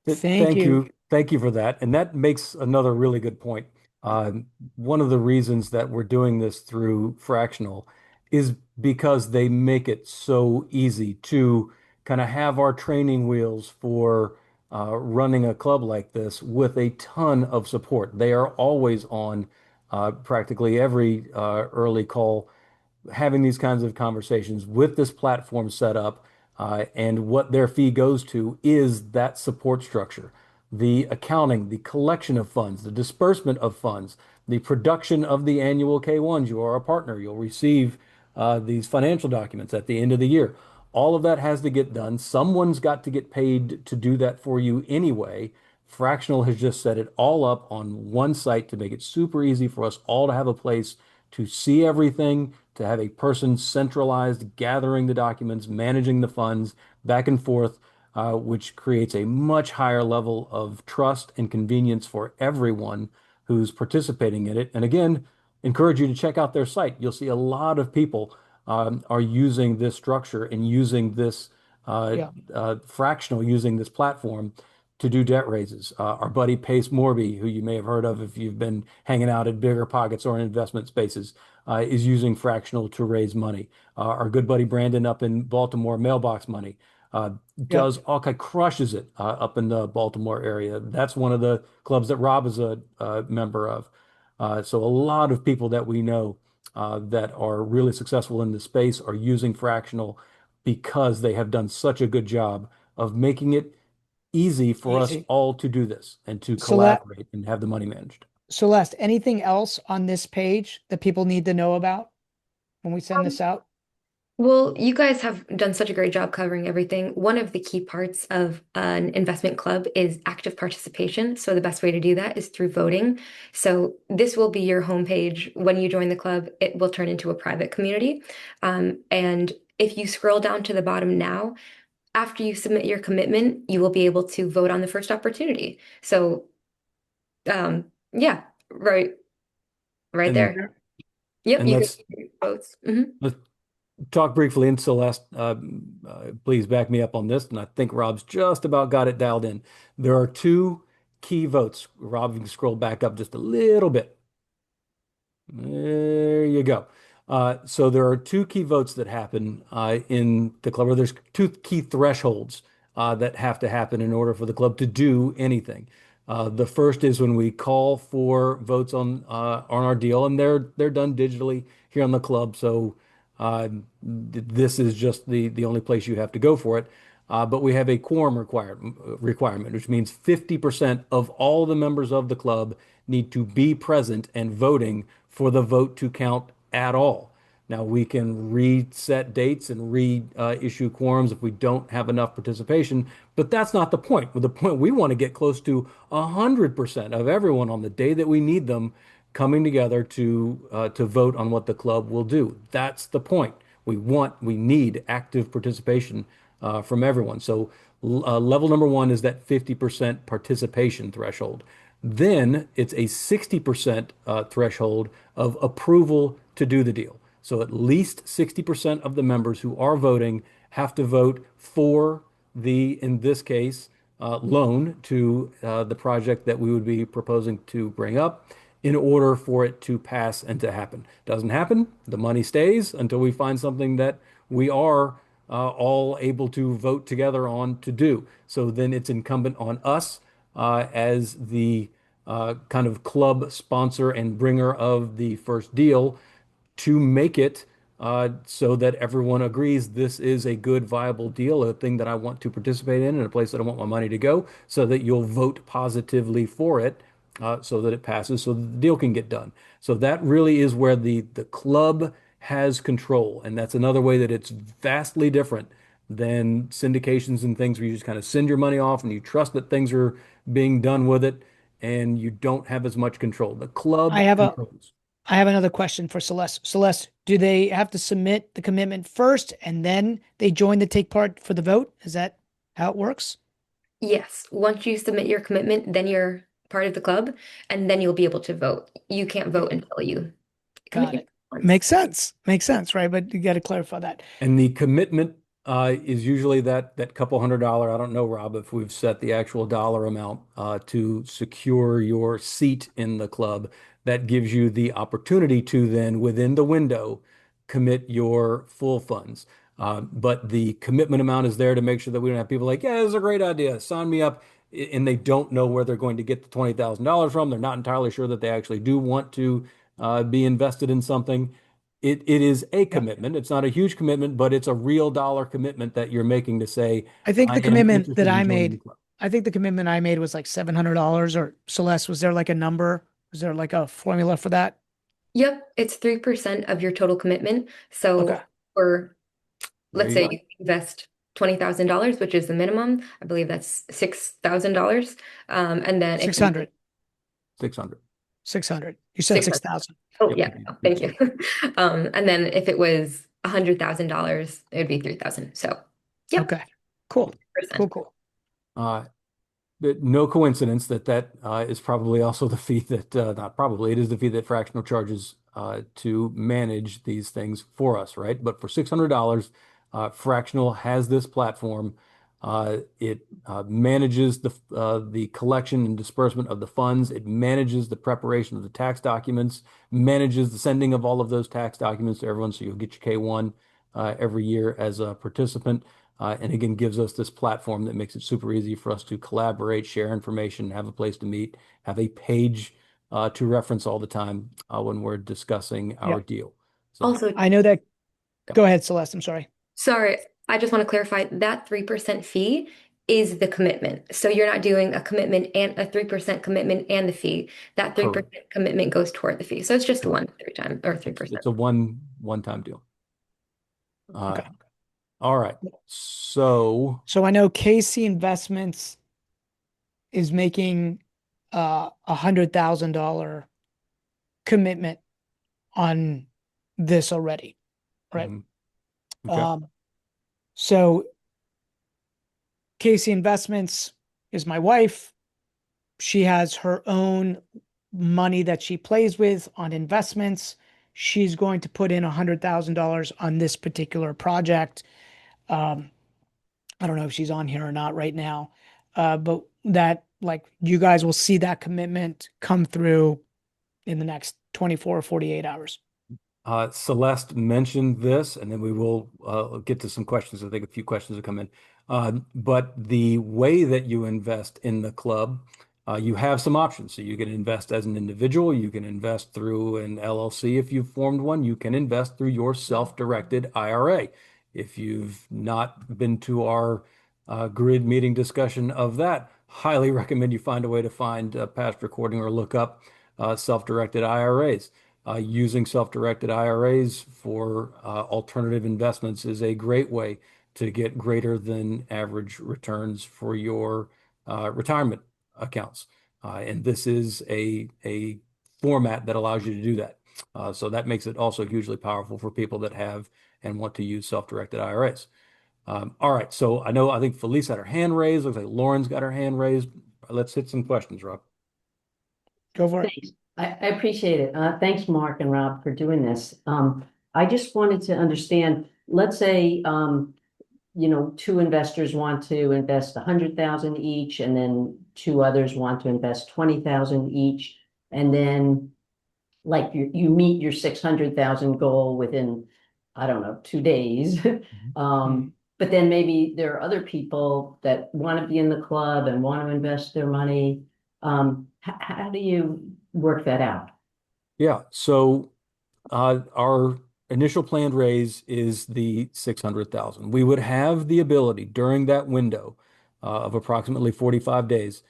Thank Thank you. you. Thank you for that. And that makes another really good point. One of the reasons that we're doing this through Fractional is because they make it so easy to kind of have our training wheels for running a club like this with a ton of support. They are always on practically every early call having these kinds of conversations with this platform set up, and what their fee goes to is that support structure, the accounting, the collection of funds, the disbursement of funds, the production of the annual K1s. You are a partner. You'll receive these financial documents at the end of the year. All of that has to get done. Someone's got to get paid to do that for you anyway. Fractional has just set it all up on one site to make it super easy for us all to have a place to see everything, to have a person centralized, gathering the documents, managing the funds back and forth, which creates a much higher level of trust and convenience for everyone who's participating in it. And again, encourage you to check out their site. You'll see a lot of people are using this structure and using this Yeah. fractional, using this platform to do debt raises. Our buddy Pace Morby, who you may have heard of if you've been hanging out at Bigger Pockets or in investment spaces, is using fractional to raise money. Our good buddy Brandon up in Baltimore, Mailbox Money, uh, Yep. does all kind crushes it up in the Baltimore area. That's one of the clubs that Rob is a member of. So a lot of people that we know that are really successful in this space are using fractional because they have done such a good job of making it easy for us Easy. all to do this and to Celeste, collaborate and have the money managed. Celeste, anything else on this page that people need to know about when we send this out? Well, you guys have done such a great job covering everything. One of the key parts of an investment club is active participation. So the best way to do that is through voting. So this will be your homepage. When you join the club, it will turn into a private community. And if you scroll down to the bottom now, after you submit your commitment, you will be able to vote on the first opportunity. So yeah, right, right And there. Yep, and you can let's votes. Mhm. let's talk briefly. And Celeste, please back me up on this. And I think Rob's just about got it dialed in. There are two key votes. Rob, you can scroll back up just a little bit. There you go. So there are two key votes that happen in the club, or there's two key thresholds that have to happen in order for the club to do anything. The first is when we call for votes on our deal, and they're done digitally here on the club. So this is just the only place you have to go for it. But we have a quorum requirement, which means 50% of all the members of the club need to be present and voting for the vote to count at all. Now, we can reset dates and reissue quorums if we don't have enough participation, but that's not the point. The point we want to get close to 100% of everyone on the day that we need them coming together to vote on what the club will do. That's the point. We need active participation from everyone. So level number one is that 50% participation threshold. Then it's a 60% threshold of approval to do the deal. So at least 60% of the members who are voting have to vote for in this case, loan to the project that we would be proposing to bring up in order for it to pass and to happen. Doesn't happen, the money stays until we find something that we are all able to vote together on to do. So then it's incumbent on us as the kind of club sponsor and bringer of the first deal to make it so that everyone agrees this is a good, viable deal, a thing that I want to participate in, and a place that I want my money to go, so that you'll vote positively for it, so that it passes, so that the deal can get done. So that really is where the club has control, and that's another way that it's vastly different than syndications and things where you just kind of send your money off and you trust that things are being done with it, and you don't have as much control. The I club have a controls. I have another question for Celeste. Celeste, do they have to submit the commitment first and then they join to take part for the vote? Is that how it works? Yes, once you submit your commitment, then you're part of the club, and then you'll be able to vote. You can't vote until you commit Got your it. funds. Makes sense. Makes sense, right? But you got to clarify that. And the commitment is usually that couple $100. I don't know, Rob, if we've set the actual dollar amount to secure your seat in the club. That gives you the opportunity to then, within the window, commit your full funds. But the commitment amount is there to make sure that we don't have people like, yeah, this is a great idea, sign me up, and they don't know where they're going to get the $20,000 from. They're not entirely sure that they actually do want to be invested in something. It is a Yeah. commitment. It's not a huge commitment, but it's a real dollar commitment that you're making to say, I think I the am commitment that interested in I joining the made, club. I think the commitment I made was like $700 or Celeste, was there like a number? Was there like a formula for that? Yep, it's 3% of your total commitment. Okay. So for, There let's you say go. you invest $20,000, which is the minimum. I believe that's $6,000. And then if you 600. 600. 600. You said 600. 6,000. Oh Yep. yeah, no, thank you. And then if it was $100,000, it would be 3,000. So yep, Okay. Cool. Cool, 3%. cool. Uh, but no coincidence that is probably also the fee that, not probably, it is the fee that Fractional charges to manage these things for us, right? But for $600, Fractional has this platform. It manages the collection and disbursement of the funds. It manages the preparation of the tax documents, manages the sending of all of those tax documents to everyone. So you'll get your K-1 every year as a participant. And again, gives us this platform that makes it super easy for us to collaborate, share information, have a place to meet, have a page to reference all the time when we're discussing our Yeah. deal. So, Also, I know that. yeah, Go ahead, Celeste. I'm sorry. sorry, I just want to clarify that 3% fee is the commitment. So you're not doing a commitment and a 3% commitment and the fee. That correct, 3% commitment goes toward the fee. So it's just correct. one 3 time or It's 3%. a one-time deal. Uh, Okay. all right. So, So I know Casey Investments is making $100,000 commitment on this already, right? mhm, okay. Um, so Casey Investments is my wife. She has her own money that she plays with on investments. She's going to put in $100,000 on this particular project. Um, I don't know if she's on here or not right now, but that like you guys will see that commitment come through in the next 24 or 48 hours. Celeste mentioned this, and then we will get to some questions. I think a few questions have come in. But the way that you invest in the club, you have some options. So you can invest as an individual, you can invest through an LLC if you've formed one, you can invest through your self-directed IRA. If you've not been to our grid meeting discussion of that, highly recommend you find a way to find a past recording or look up self-directed IRAs. Using self-directed IRAs for alternative investments is a great way to get greater than average returns for your retirement accounts. And this is a format that allows you to do that. So that makes it also hugely powerful for people that have and want to use self-directed IRAs. All right, so I think Felice had her hand raised. Looks like Lauren's got her hand raised. Let's hit some questions, Rob. Go for it. Thanks. I appreciate it. Thanks, Mark and Rob, for doing this. I just wanted to understand, let's say, two investors want to invest 100,000 each, and then two others want to invest 20,000 each. And then like you meet your 600,000 goal within, I don't know, 2 days. Mhm. But then maybe there are other people that want to be in the club and want to invest their money. How do you work that out? Yeah, so our initial planned raise is the 600,000. We would have the ability during that window of approximately 45 days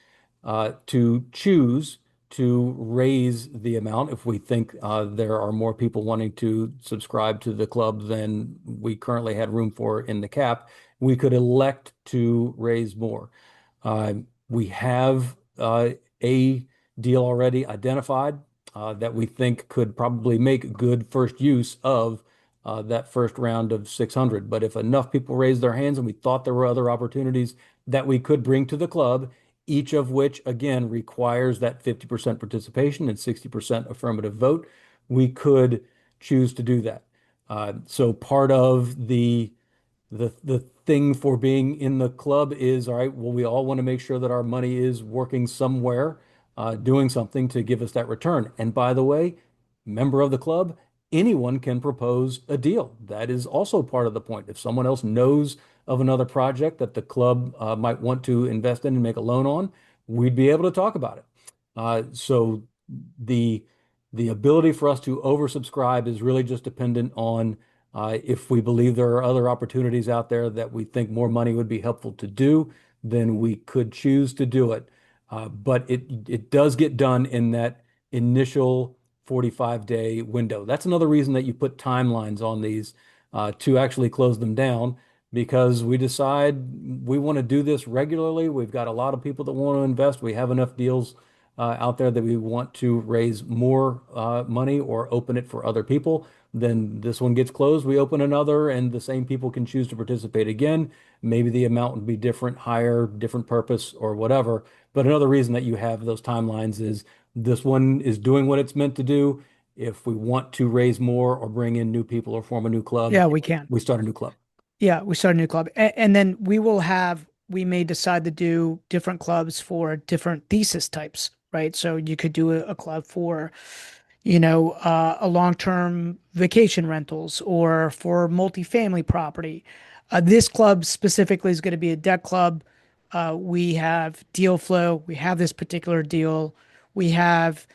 to choose to raise the amount if we think there are more people wanting to subscribe to the club than we currently had room for in the cap. We could elect to raise more. Uh, we have a deal already identified that we think could probably make good first use of that first round of 600. But if enough people raised their hands and we thought there were other opportunities, that we could bring to the club, each of which, again, requires that 50% participation and 60% affirmative vote. We could choose to do that. So part of the thing for being in the club is, all right, well, we all want to make sure that our money is working somewhere, doing something to give us that return. And by the way, member of the club, anyone can propose a deal. That is also part of the point. If someone else knows of another project that the club might want to invest in and make a loan on, we'd be able to talk about it. So the the ability for us to oversubscribe is really just dependent on if we believe there are other opportunities out there that we think more money would be helpful to do, then we could choose to do it. But it does get done in that initial 45-day window. That's another reason that you put timelines on these to actually close them down, because we decide we want to do this regularly. We've got a lot of people that want to invest. We have enough deals out there that we want to raise more money or open it for other people. Then this one gets closed, we open another, and the same people can choose to participate again. Maybe the amount would be different, higher, different purpose, or whatever. But another reason that you have those timelines is this one is doing what it's meant to do. If we want to raise more or bring in new people or form a new club, Yeah, we can. we start a new club. Yeah, we start a new club. And then we may decide to do different clubs for different thesis types, right? So you could do a club for, a long-term vacation rentals or for multifamily property. This club specifically is going to be a debt club. We have deal flow. We have this particular deal. We have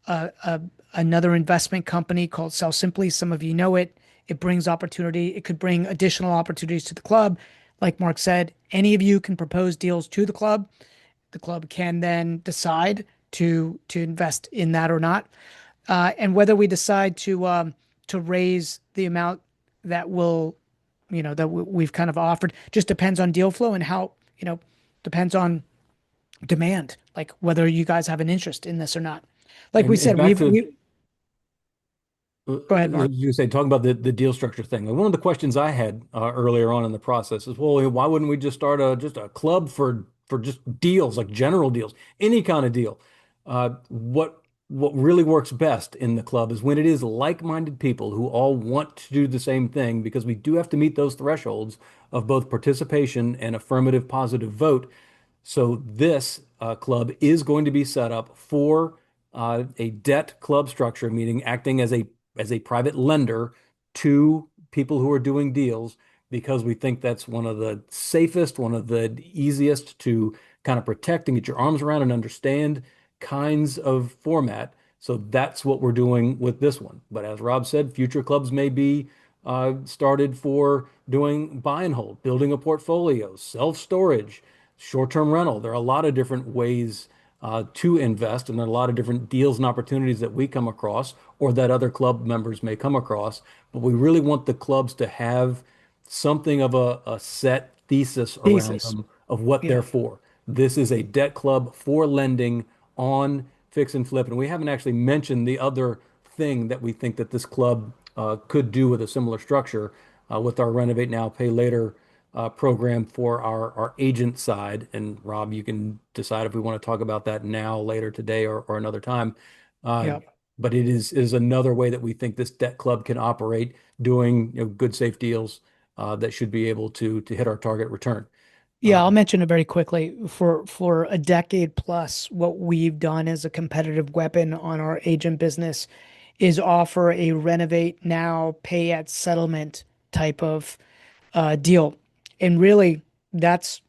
uh, a, another investment company called Sell Simply. Some of you know it. It brings opportunity. It could bring additional opportunities to the club. Like Mark said, any of you can propose deals to the club. The club can then decide to invest in that or not. And whether we decide to raise the amount that will, we've kind of offered, just depends on deal flow and how, depends on demand, like whether you guys have an interest in this or not. Like we And said, back to we go ahead, Mark. you say, talking about the deal structure thing. One of the questions I had earlier on in the process is, well, why wouldn't we just start a club for just deals, like general deals, any kind of deal? What really works best in the club is when it is like-minded people who all want to do the same thing, because we do have to meet those thresholds of both participation and affirmative positive vote. So this club is going to be set up for a debt club structure, meaning acting as a private lender to people who are doing deals, because we think that's one of the safest, one of the easiest to kind of protect and get your arms around and understand kinds of format. So that's what we're doing with this one. But as Rob said, future clubs may be started for doing buy and hold, building a portfolio, self-storage, short-term rental. There are a lot of different ways to invest, and there are a lot of different deals and opportunities that we come across or that other club members may come across. But we really want the clubs to have something of a set thesis around Thesis. them of what they're Yeah. for. This is a debt club for lending on fix and flip. And we haven't actually mentioned the other thing that we think that this club could do with a similar structure with our Renovate Now, Pay Later program for our agent side. And Rob, you can decide if we want to talk about that now, later today, or another time. Uh, Yeah. but it is another way that we think this debt club can operate, doing good, safe deals that should be able to hit our target return. Yeah, Uh, I'll mention it very quickly. For a decade plus, what we've done as a competitive weapon on our agent business is offer a renovate now, pay at settlement type of deal. And really, that's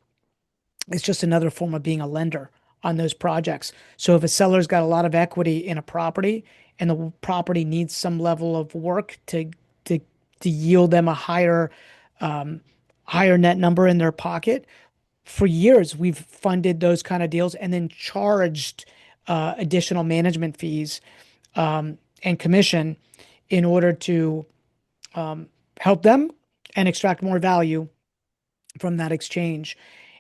it's just another form of being a lender on those projects. So if a seller's got a lot of equity in a property and the property needs some level of work to to yield them a higher net number in their pocket, for years we've funded those kind of deals and then charged additional management fees and commission in order to help them and extract more value from that exchange.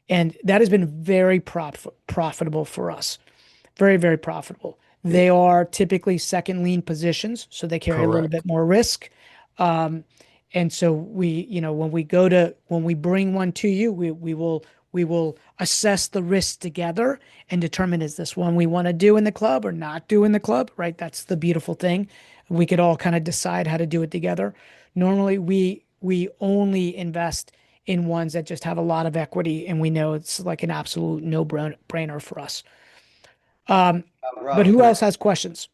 And that has been very profitable for us. Very, very profitable. They are typically second lien positions, so they carry a little correct. bit more risk. Um, and so when we bring one to you, We will assess the risks together and determine, is this one we want to do in the club or not do in the club, right? That's the beautiful thing. We could all kind of decide how to do it together. Normally, we only invest in ones that just have a lot of equity, and we know it's like an absolute no-brainer for us. But Rob, who can I else has questions?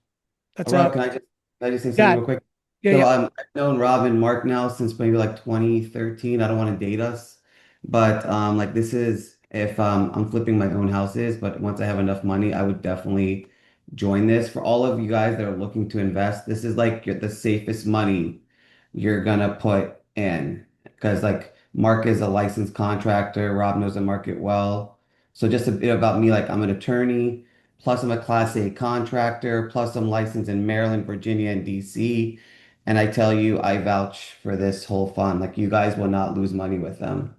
That's Rob, can I just say something yeah, real quick? yeah, So yeah. I've known Rob and Mark now since maybe like 2013. I don't want to date us, but like this is if I'm flipping my own houses, but once I have enough money, I would definitely join this. For all of you guys that are looking to invest, this is like the safest money you're gonna put in because like Mark is a licensed contractor, Rob knows the market well. So just a bit about me, like I'm an attorney. Plus, I'm a Class A contractor. Plus, I'm licensed in Maryland, Virginia, and DC. And I tell you, I vouch for this whole fund. Like, you guys will not lose money with them.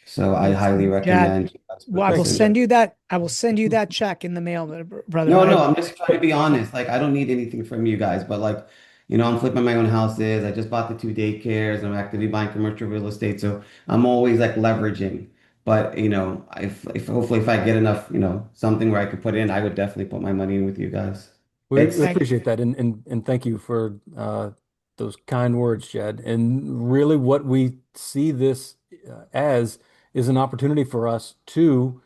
So I highly Listen, Chad, recommend you guys well, put I will this Thank you, in. Chad. send you that. I will send you that check in the mail, brother. No, I no, I'm just trying to be honest. Like, I don't need anything from you guys, but like, I'm flipping my own houses. I just bought the two daycares. I'm actively buying commercial real estate. So I'm always like leveraging. But, if hopefully if I get enough, something where I could put in, I would definitely put my money in with you guys. We It's thank appreciate that, and thank you for those kind words, Chad. And really, what we see this as is an opportunity for us to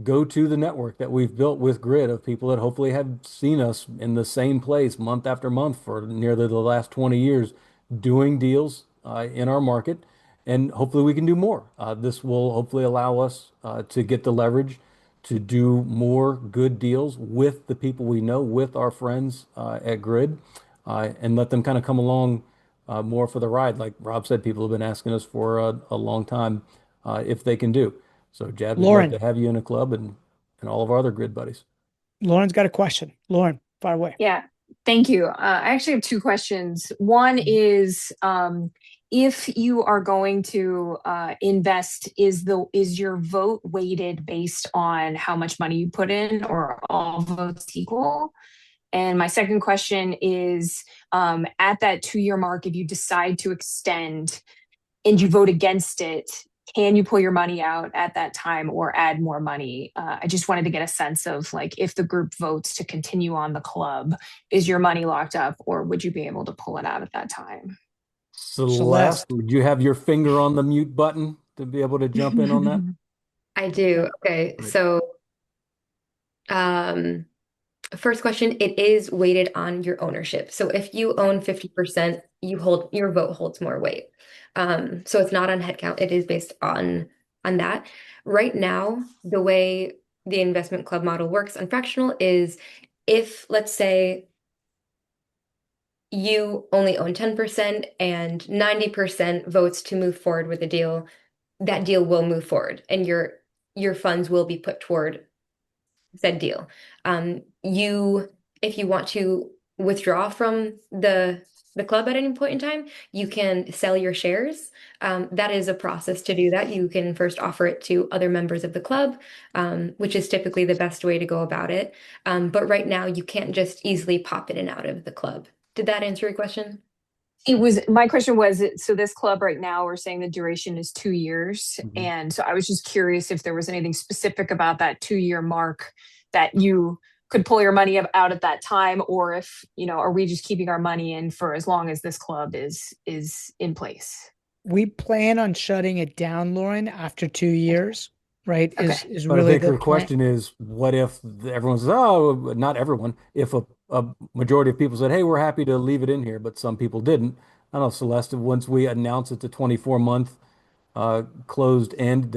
go to the network that we've built with Grid of people that hopefully have seen us in the same place month after month for nearly the last 20 years, doing deals in our market, and hopefully we can do more. This will hopefully allow us to get the leverage to do more good deals with the people we know, with our friends at Grid, and let them kind of come along more for the ride. Like Rob said, people have been asking us for a long time if they can do. So, Jad, we'd love Lauren. to have you in a club and all of our other Grid buddies. Lauren's got a question. Lauren, fire away. Yeah, thank you. I actually have two questions. One is if you are going to invest, is your vote weighted based on how much money you put in, or all votes equal? And my second question is at that 2 year mark, if you decide to extend and you vote against it, can you pull your money out at that time or add more money? I just wanted to get a sense of like if the group votes to continue on the club, is your money locked up or would you be able to pull it out at that time? Celeste, Celeste. would you have your finger on the mute button to be able to jump in on that? I do. Okay. Great. So, um, first question, it is weighted on your ownership. So if you own 50%, your vote holds more weight. So it's not on head count. It is based on that. Right now, the way the investment club model works on fractional is if, let's say, you only own 10% and 90% votes to move forward with a deal, that deal will move forward and your funds will be put toward said deal. If you want to withdraw from the club at any point in time, you can sell your shares. That is a process to do that. You can first offer it to other members of the club, which is typically the best way to go about it. But right now, you can't just easily pop in and out of the club. Did that answer your question? It was my question was so this club right now we're saying the duration is 2 years. Mhm. And so I was just curious if there was anything specific about that 2 year mark that you could pull your money out at that time, or if, are we just keeping our money in for as long as this club is in place? We plan on shutting it down, Lauren, after 2 years, right? Okay. Is But I really think the her plan. question is, what if everyone says, oh, not everyone, if a majority of people said, hey, we're happy to leave it in here, but some people didn't. I don't know, Celeste, once we announce it's a 24-month closed end,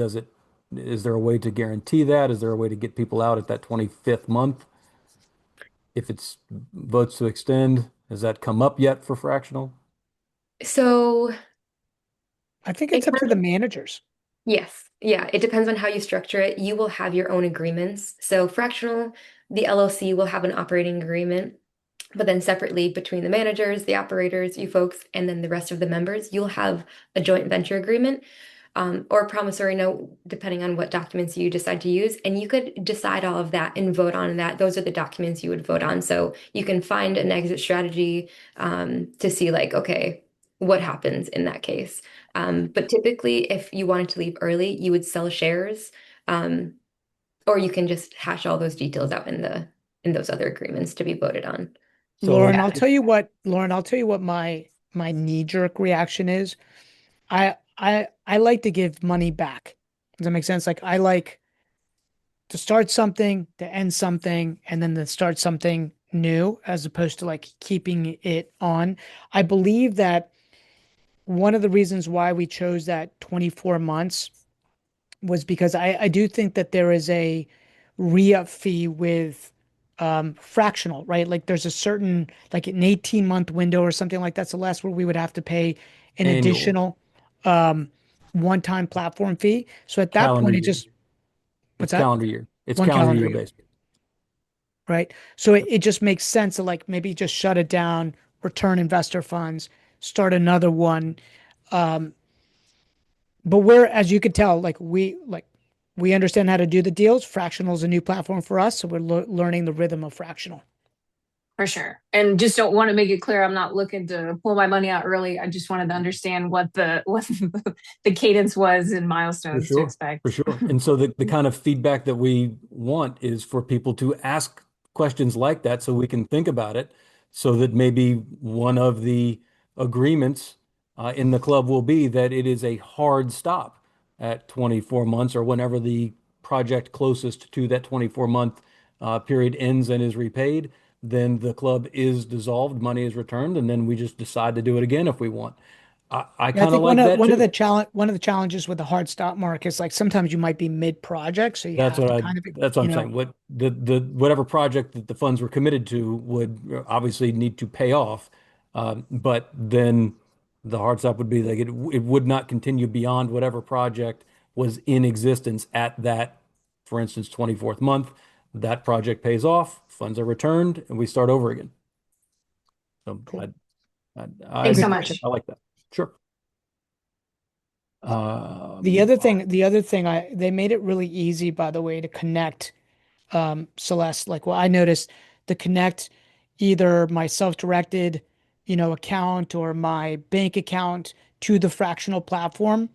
is there a way to guarantee that? Is there a way to get people out at that 25th month? If it's votes to extend, has that come up yet for fractional? So I think it it's up to kind the of managers. Yes. Yeah. It depends on how you structure it. You will have your own agreements. So fractional, the LLC will have an operating agreement, but then separately between the managers, the operators, you folks, and then the rest of the members, you'll have a joint venture agreement, or a promissory note, depending on what documents you decide to use. And you could decide all of that and vote on that. Those are the documents you would vote on. So you can find an exit strategy, to see like, okay, what happens in that case. But typically, if you wanted to leave early, you would sell shares Um, or you can just hash all those details out in the in those other agreements to be voted on. So like, Lauren, I'll tell you what my knee-jerk reaction is. I like to give money back. Does that make sense? Like I like to start something, to end something, and then to start something new as opposed to like keeping it on. I believe that one of the reasons why we chose that 24 months was because I do think that there is a re-up fee with fractional, right? Like there's a certain like an 18-month window or something like that. So last where we would have to pay an annual additional um one-time platform fee. So at that calendar point it year. just what's It's that? calendar year. It's One calendar calendar year year, based. right? So it just makes sense to like maybe just shut it down, return investor funds, start another one. Um, but we're, as you could tell, we understand how to do the deals. Fractional is a new platform for us, so we're learning the rhythm of fractional. For sure. And just don't want to make it clear I'm not looking to pull my money out early. I just wanted to understand what the cadence was and For milestones to sure. For expect. sure. And so the kind of feedback that we want is for people to ask questions like that so we can think about it so that maybe one of the agreements in the club will be that it is a hard stop at 24 months or whenever the project closest to that 24-month period ends and is repaid, then the club is dissolved, money is returned, and then we just decide to do it again if we want. I Yeah, I kind of think like that too. one of the challenges with the hard stop mark is like sometimes you might be mid project, so you That's have what to I kind of, that's what you I'm know, saying. What the whatever project that the funds were committed to would obviously need to pay off. But then the hard stop would be like it would not continue beyond whatever project was in existence at that, for instance, 24th month. That project pays off, funds are returned, and we start over again. So cool. Thanks so Good I question. much. I like that. Sure. The other thing, they made it really easy, by the way, to connect Celeste. Like, well, I noticed to connect either my self-directed, account or my bank account to the fractional platform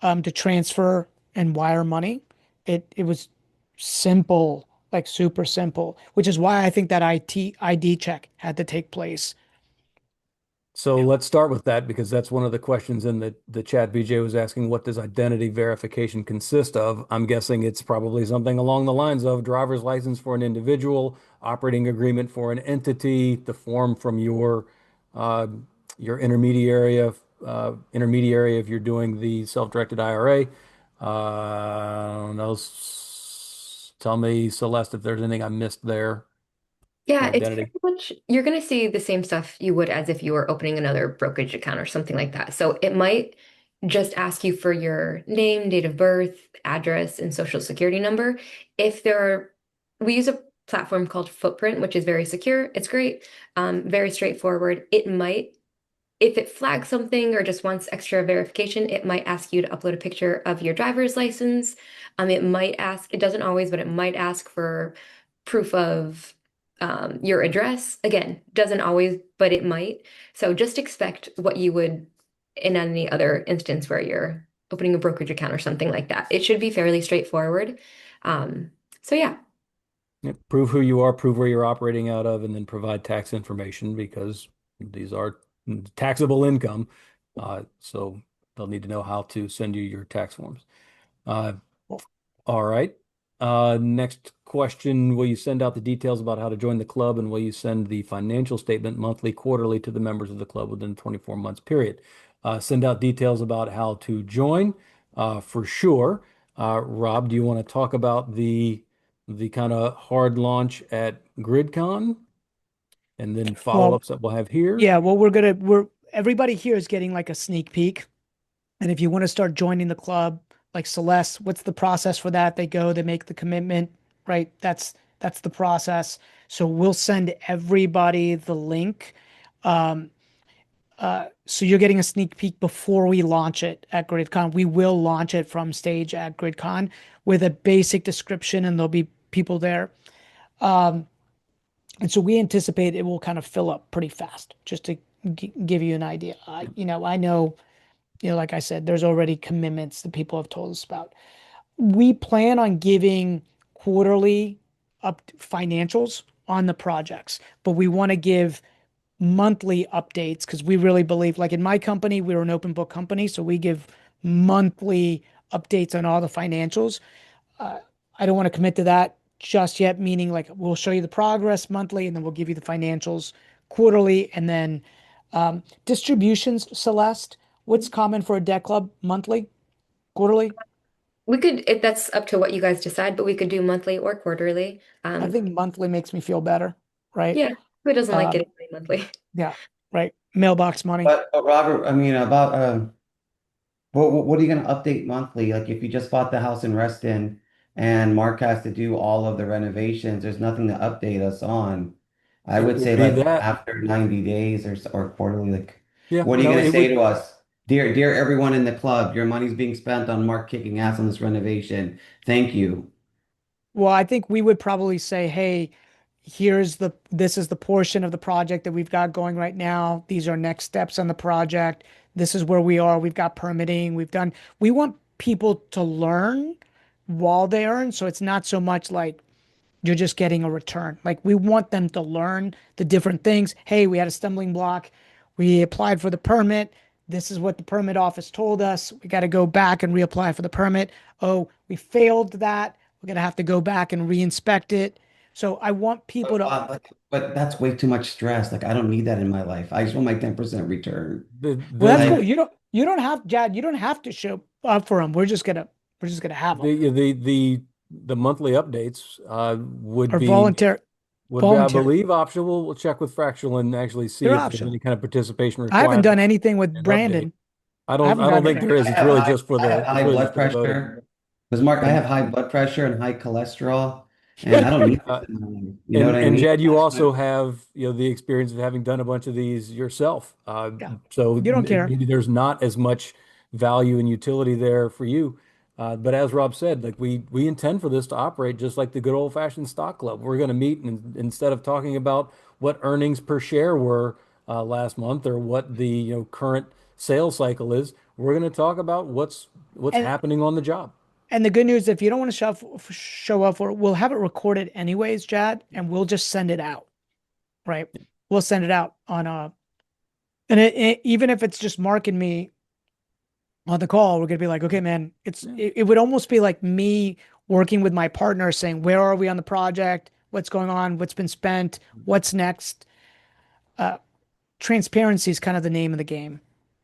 to transfer and wire money. It was simple, like super simple, which is why I think that ID check had to take place. So let's start with that because that's one of the questions in the chat. BJ was asking, what does identity verification consist of? I'm guessing it's probably something along the lines of driver's license for an individual, operating agreement for an entity, the form from uh, your intermediary if you're doing the self-directed IRA. Tell me, Celeste, if there's anything I missed there for Yeah, it's identity. pretty much you're going to see the same stuff you would as if you were opening another brokerage account or something like that. So it might just ask you for your name, date of birth, address, and social security number. If there are, we use a platform called Footprint, which is very secure. It's great, very straightforward. It might, if it flags something or just wants extra verification, it might ask you to upload a picture of your driver's license. It might ask, it doesn't always, but it might ask for proof of your address. Again, doesn't always, but it might. So just expect what you would in any other instance where you're opening a brokerage account or something like that. It should be fairly straightforward. So yeah. Yeah, prove who you are, prove where you're operating out of, and then provide tax information because these are taxable income. So they'll need to know how to send you your tax forms. Uh, all right. Next question. Will you send out the details about how to join the club and will you send the financial statement monthly, quarterly to the members of the club within 24 months period? Send out details about how to join for sure. Rob, do you want to talk about the kind of hard launch at GridCon and then Well, follow-ups that we'll have here? yeah, well, we're everybody here is getting like a sneak peek. And if you want to start joining the club, like Celeste, what's the process for that? They go, they make the commitment, right? That's the process. So we'll send everybody the link. Um, so you're getting a sneak peek before we launch it at GridCon. We will launch it from stage at GridCon with a basic description, and there'll be people there. And so we anticipate it will kind of fill up pretty fast, just to give you an idea. I know, like I said, there's already commitments that people have told us about. we plan on giving quarterly up financials on the projects, but we want to give monthly updates because we really believe, like in my company, we're an open book company, so we give monthly updates on all the financials. Uh, I don't want to commit to that just yet, meaning like we'll show you the progress monthly and then we'll give you the financials quarterly. And then distributions, Celeste, what's common for a debt club? Monthly, quarterly? We could, if that's up to what you guys decide, but we could do monthly or quarterly. I think monthly makes me feel better, right? Yeah, who doesn't like Um, getting paid monthly? yeah, right. Mailbox money. But Robert, I mean, about what are you going to update monthly? Like if you just bought the house in Reston and Mark has to do all of the renovations, there's nothing to update us on. I It would would say be like that. after 90 days or quarterly, like Yeah, what are you no, going to it say would. to us? Dear everyone in the club, your money's being spent on Mark kicking ass on this renovation. Thank you. Well, I think we would probably say, hey, this is the portion of the project that we've got going right now. These are next steps on the project. This is where we are. We've got permitting. We want people to learn while they earn. So it's not so much like you're just getting a return. Like we want them to learn the different things. Hey, we had a stumbling block. We applied for the permit. This is what the permit office told us. We got to go back and reapply for the permit. Oh, we failed that. We're going to have to go back and reinspect it. So I want people to, But that's way too much stress. Like I don't need that in my life. I just want my 10% return. well, that's Then cool. Like You don't have, Jad, you don't have to show up for them. We're just going to have them the monthly updates would or be I voluntary. believe, optional. We'll check with Fractional and actually see They're if there's any optional. kind of participation I haven't required done anything with and update. Brandon. I haven't I don't gotten think it. there is. It's really just for I have the high blood voting. pressure. Because Mark, I have And high blood pressure and high cholesterol, and I don't need this uh, in my life. You know what I and mean? Jed, you also have the experience of having done a bunch of these yourself. Yeah. So You don't care. maybe there's not as much value and utility there for you. But as Rob said, like we intend for this to operate just like the good old-fashioned stock club. We're going to meet and instead of talking about what earnings per share were last month or what the current sales cycle is, we're going to talk about what's And happening on the job. and the good news, if you don't want to show up for it, we'll have it recorded anyways, Jad, and we'll just send it out, right? We'll send it out on even if it's just Mark and me on the call, we're gonna be like, okay, man, Yeah. it would almost be like me working with my partner saying, where are we on the project? What's going on? What's been spent? What's next? Uh, Transparency is kind of the name of the game.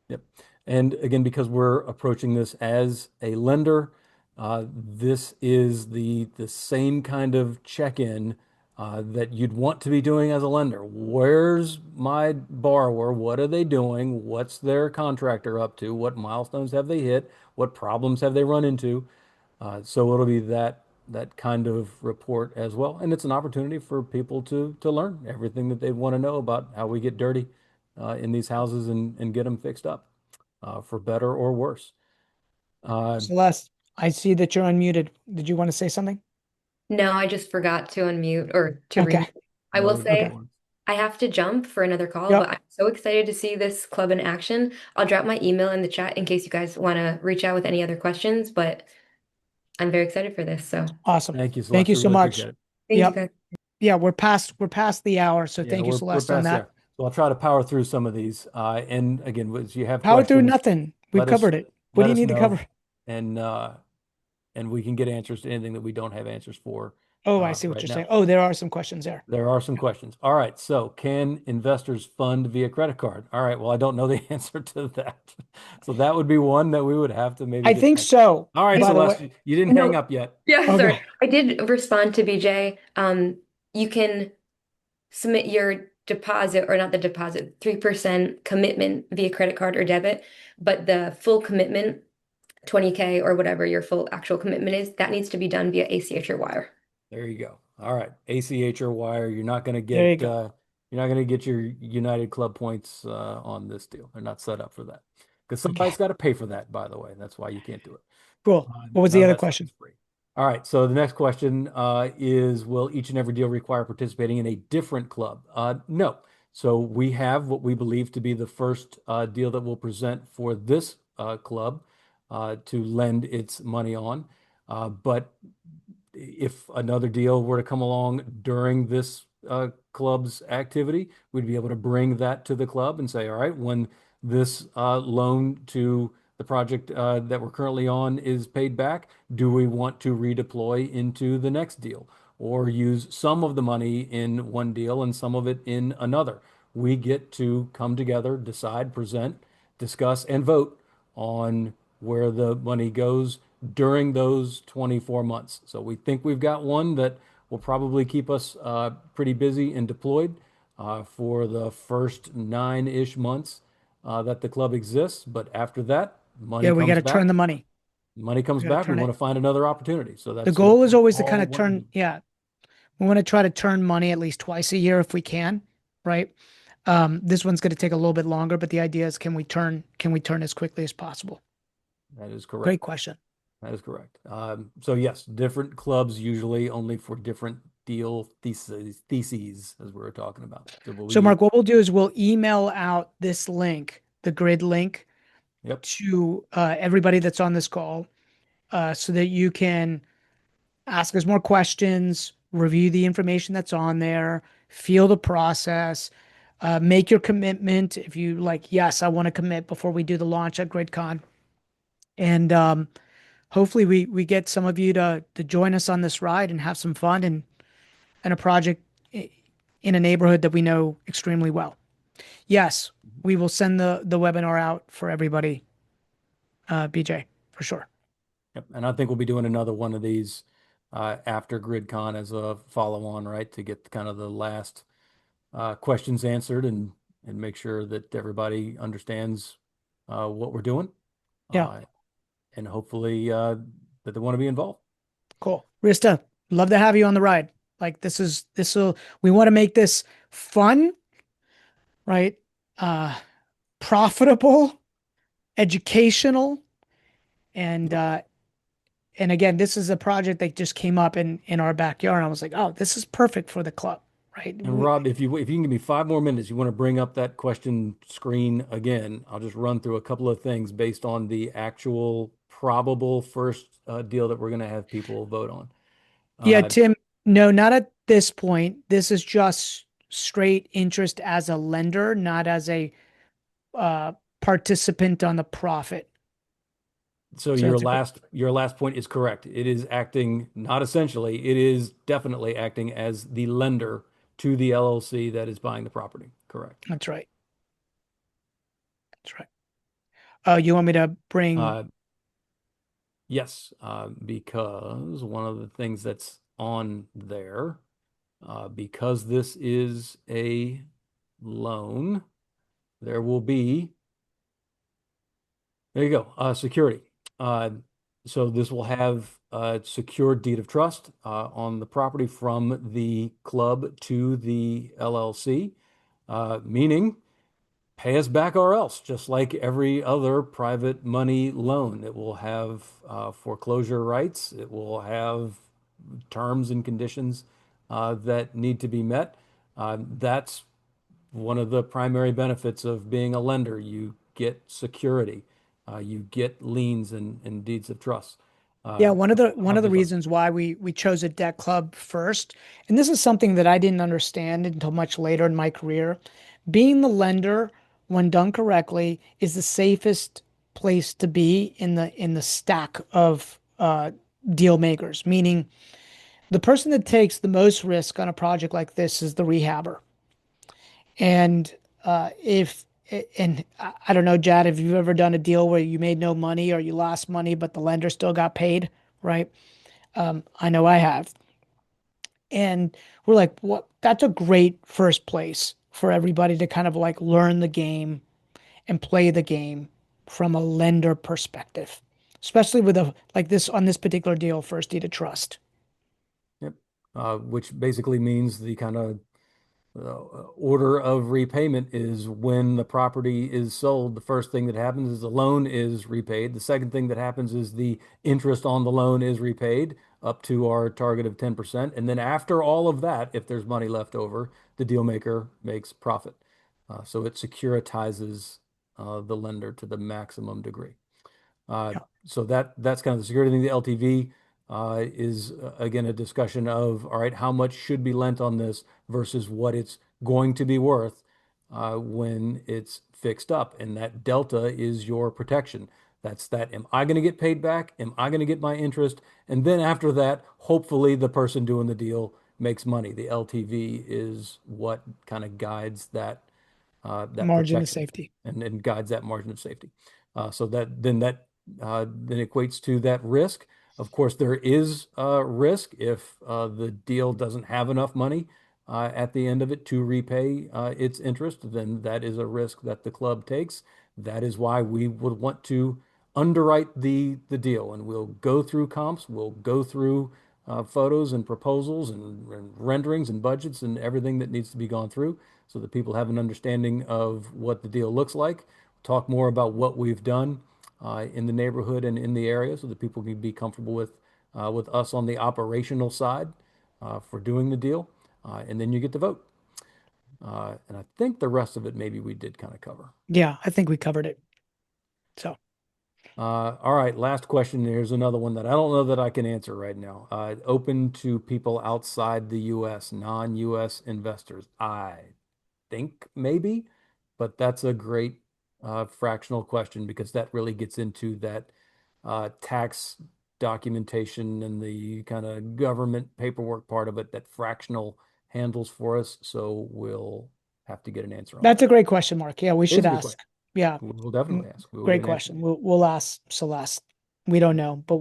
Yep. And again, because we're approaching this as a lender, this is the same kind of check-in that you'd want to be doing as a lender. Where's my borrower? What are they doing? What's their contractor up to? What milestones have they hit? What problems have they run into? So it'll be that kind of report as well. And it's an opportunity for people to learn everything that they want to know about how we get dirty in these houses and get them fixed up for better or worse. Uh, Celeste, I see that you're unmuted. Did you want to say something? No, I just forgot to unmute or to Okay. remute. I will no, no Okay. say worries. I have to jump for another call, but Yep. I'm so excited to see this club in action. I'll drop my email in the chat in case you guys want to reach out with any other questions, but I'm very excited for this. So Awesome. Thank you, Thank you Celeste. We so really much. appreciate it. thank you Yep. guys. Yeah, we're past the hour, so Yeah, thank you, we're Celeste, on past that. there. So I'll try to power through some of these. And again, if you have Power through questions, nothing. We've let us covered it. What do let you us need to cover? know, and and we can get answers to anything that we don't have answers for Oh, I see what right you're now. saying. Oh, there are some questions there. There are some questions. All right. So, can investors fund via credit card? All right. Well, I don't know the answer to that. So that would be one that we would have to maybe I get think back. so, All right, by the Celeste, way. you didn't hang No, up yet. yeah, sorry. Okay. I did respond to BJ. You can submit your deposit or not the deposit, 3% commitment via credit card or debit, but the full commitment, 20K or whatever your full actual commitment is, that needs to be done via ACH or wire. There you go. All right. ACH or wire, There you go. you're not going to get your United Club points on this deal. They're not set up for that. Because somebody's Okay. got to pay for that, by the way. That's why you can't do it. Cool. What was None the of other that stuff question? is free. All right. So the next question is, will each and every deal require participating in a different club? No. So we have what we believe to be the first deal that we'll present for this club to lend its money on. But if another deal were to come along during this club's activity, we'd be able to bring that to the club and say, all right, when this loan to the project that we're currently on is paid back, do we want to redeploy into the next deal or use some of the money in one deal and some of it in another? We get to come together, decide, present, discuss, and vote on where the money goes during those 24 months. So we think we've got one that will probably keep us pretty busy and deployed for the first 9-ish months that the club exists. But after that, money Yeah, we got comes to turn back. the money. Money We comes got to back. We turn want it. to find another opportunity. So The that's what goal is we always to kind all of want to turn, do. yeah, we want to try to turn money at least twice a year if we can, right? This one's going to take a little bit longer, but the idea is can we turn as quickly as possible? That is Great correct. question. That is correct. So yes, different clubs usually only for different deal theses as we were talking about. So we'll So be, Mark, what we'll do is we'll email out this link, the grid link, yep. to everybody that's on this call, so that you can ask us more questions, review the information that's on there, feel the process, make your commitment. If you like, yes, I want to commit before we do the launch at GridCon. And hopefully we get some of you to join us on this ride and have some fun and a project in a neighborhood that we know extremely well. Yes, we will send the webinar out for everybody, BJ, for sure. Yep. And I think we'll be doing another one of these after GridCon as a follow-on, right, to get kind of the last questions answered and make sure that everybody understands what we're doing, Yeah, uh, and hopefully that they want to be involved. cool. Rista, love to have you on the ride. Like we want to make this fun, right? Uh, Profitable, educational, and Yep. and again, this is a project that just came up in our backyard. I was like, oh, this is perfect for the club, right? And Rob, if you can give me 5 more minutes, you want to bring up that question screen again. I'll just run through a couple of things based on the actual probable first deal that we're going to have people vote on. Yeah, Uh, Tim, no, not at this point. This is just straight interest as a lender, not as a uh, participant on the profit. So So your that's a good. last point is correct. It is acting, not essentially, it is definitely acting as the lender to the LLC that is buying the property. Correct. That's right. That's right. Oh, you want me to bring? Uh, yes, because one of the things that's on there, because this is a loan, there will be, there you go, security. Uh, so this will have a secured deed of trust on the property from the club to the LLC, meaning pay us back or else, just like every other private money loan. It will have foreclosure rights. It will have terms and conditions that need to be met. That's one of the primary benefits of being a lender. You get security, you get liens and deeds of trust Yeah, one of of the the fund. reasons why we chose a debt club first, and this is something that I didn't understand until much later in my career, being the lender, when done correctly, is the safest place to be in the stack of deal makers. Meaning, the person that takes the most risk on a project like this is the rehabber. And if and I don't know, Jad, if you've ever done a deal where you made no money or you lost money, but the lender still got paid, right? I know I have. And we're like, what? That's a great first place for everybody to kind of like learn the game and play the game from a lender perspective, especially with a like this on this particular deal, first deed of trust. Yep. Which basically means the kind of order of repayment is when the property is sold. The first thing that happens is the loan is repaid. The second thing that happens is the interest on the loan is repaid up to our target of 10%. And then after all of that, if there's money left over, the deal maker makes profit. So it securitizes the lender to the maximum degree. Uh, Yeah. so that's kind of the security thing. The LTV is again a discussion of, all right, how much should be lent on this versus what it's going to be worth when it's fixed up. And that delta is your protection. That's that. Am I going to get paid back? Am I going to get my interest? And then after that, hopefully the person doing the deal makes money. The LTV is what kind of guides that Margin of protection safety. and guides that margin of safety. So that then equates to that risk. Of course, there is a risk if the deal doesn't have enough money at the end of it to repay its interest, then that is a risk that the club takes. That is why we would want to underwrite the deal, and we'll go through comps, we'll go through photos and proposals and renderings and budgets and everything that needs to be gone through so that people have an understanding of what the deal looks like. Talk more about what we've done in the neighborhood and in the area so that people can be comfortable with us on the operational side for doing the deal. And then you get to vote. And I think the rest of it maybe we did kind of cover. Yeah, I think we covered it. So All right, last question. Here's another one that I don't know that I can answer right now. Open to people outside the US, non-US investors. I think maybe, but that's a great fractional question because that really gets into that tax documentation and the kind of government paperwork part of it that fractional handles for us. So we'll have to get an answer on that's a that. great question, Mark. Yeah, we It is should a good ask. question. Yeah, We'll definitely ask. We will great get an answer. question. We'll ask Celeste. We don't know, but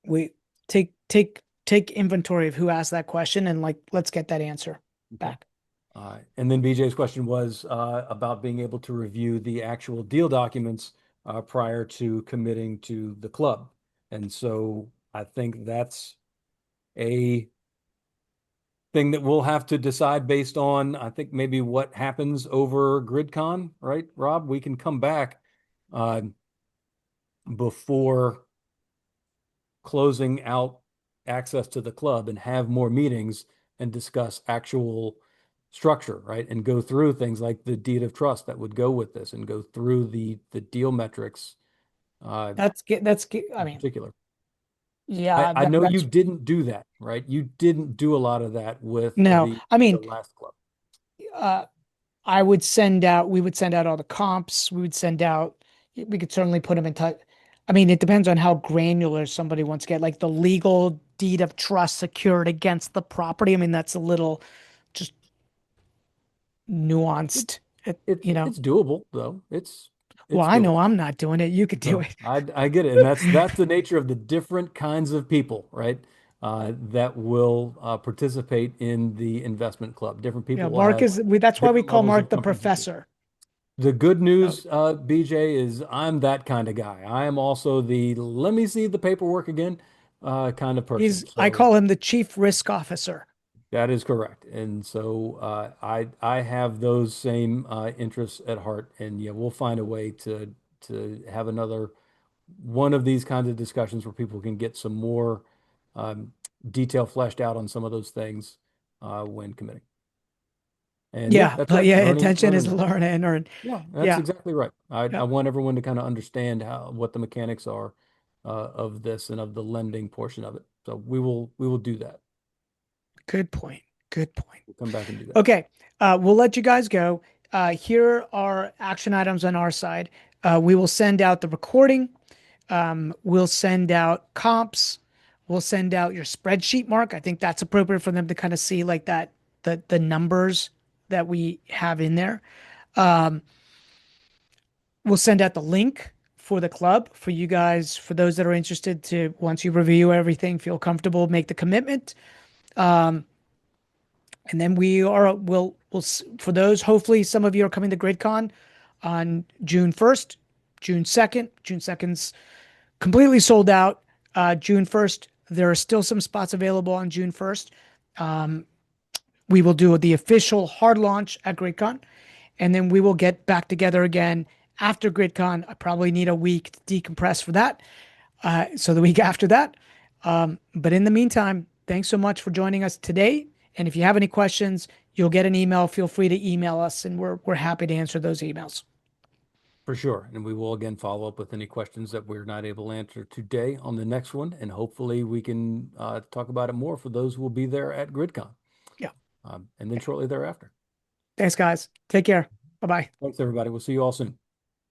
we take inventory of who asked that question and like let's get that answer Okay. back. And then BJ's question was about being able to review the actual deal documents prior to committing to the club. And so I think that's a thing that we'll have to decide based on, I think, maybe what happens over GridCon, right, Rob? We can come back before closing out access to the club and have more meetings and discuss actual structure, right? And go through things like the deed of trust that would go with this and go through the deal metrics I in mean, particular. yeah, I know you that's didn't do that, right? You didn't do a lot of that with no. I the mean, last club. uh, we would send out all the comps. We could certainly put them in touch. I mean, it depends on how granular somebody wants to get, like the legal deed of trust secured against the property. I mean, that's a little just nuanced, It's doable though. Well, It's I know doable. I'm not doing it. You could do No, it. I get it, and that's the nature of the different kinds of people, right? That will participate in the investment club. Different Yeah, people will Mark have that's why we different call levels Mark of the comprehension. professor. The good Oh, news, BJ, is I'm that kind of guy. I am also the let me see the paperwork again kind of person. I So call him the chief risk officer. that is correct. And so I have those same interests at heart. And yeah, we'll find a way to have another one of these kinds of discussions where people can get some more um, detail fleshed out on some of those things when committing. And yeah, Yeah, that's but right. yeah, Learning, intention learning is more. learn and earn. Yeah, that's Yeah, exactly right. I yeah, want everyone to kind of understand what the mechanics are of this and of the lending portion of it. So we will do that. good point. Good point. We'll come back and do that. Okay, we'll let you guys go. Here are action items on our side. We will send out the recording. We'll send out comps. We'll send out your spreadsheet, Mark. I think that's appropriate for them to kind of see like that, the numbers that we have in there. Um, we'll send out the link for the club for you guys, for those that are interested to, once you review everything, feel comfortable, make the commitment. Um, and then for those, hopefully some of you are coming to GridCon on June 1st, June 2nd. June 2nd's completely sold out. June 1st, there are still some spots available on June 1st. We will do the official hard launch at GridCon, and then we will get back together again after GridCon. I probably need a week to decompress for that. So the week after that. But in the meantime, thanks so much for joining us today. And if you have any questions, you'll get an email. Feel free to email us, and we're happy to answer those emails. For sure. And we will again follow up with any questions that we're not able to answer today on the next one. And hopefully we can talk about it more for those who will be there at GridCon. Yeah. And then shortly thereafter. Thanks, guys. Take care. Bye-bye. Thanks, everybody. We'll see you all soon.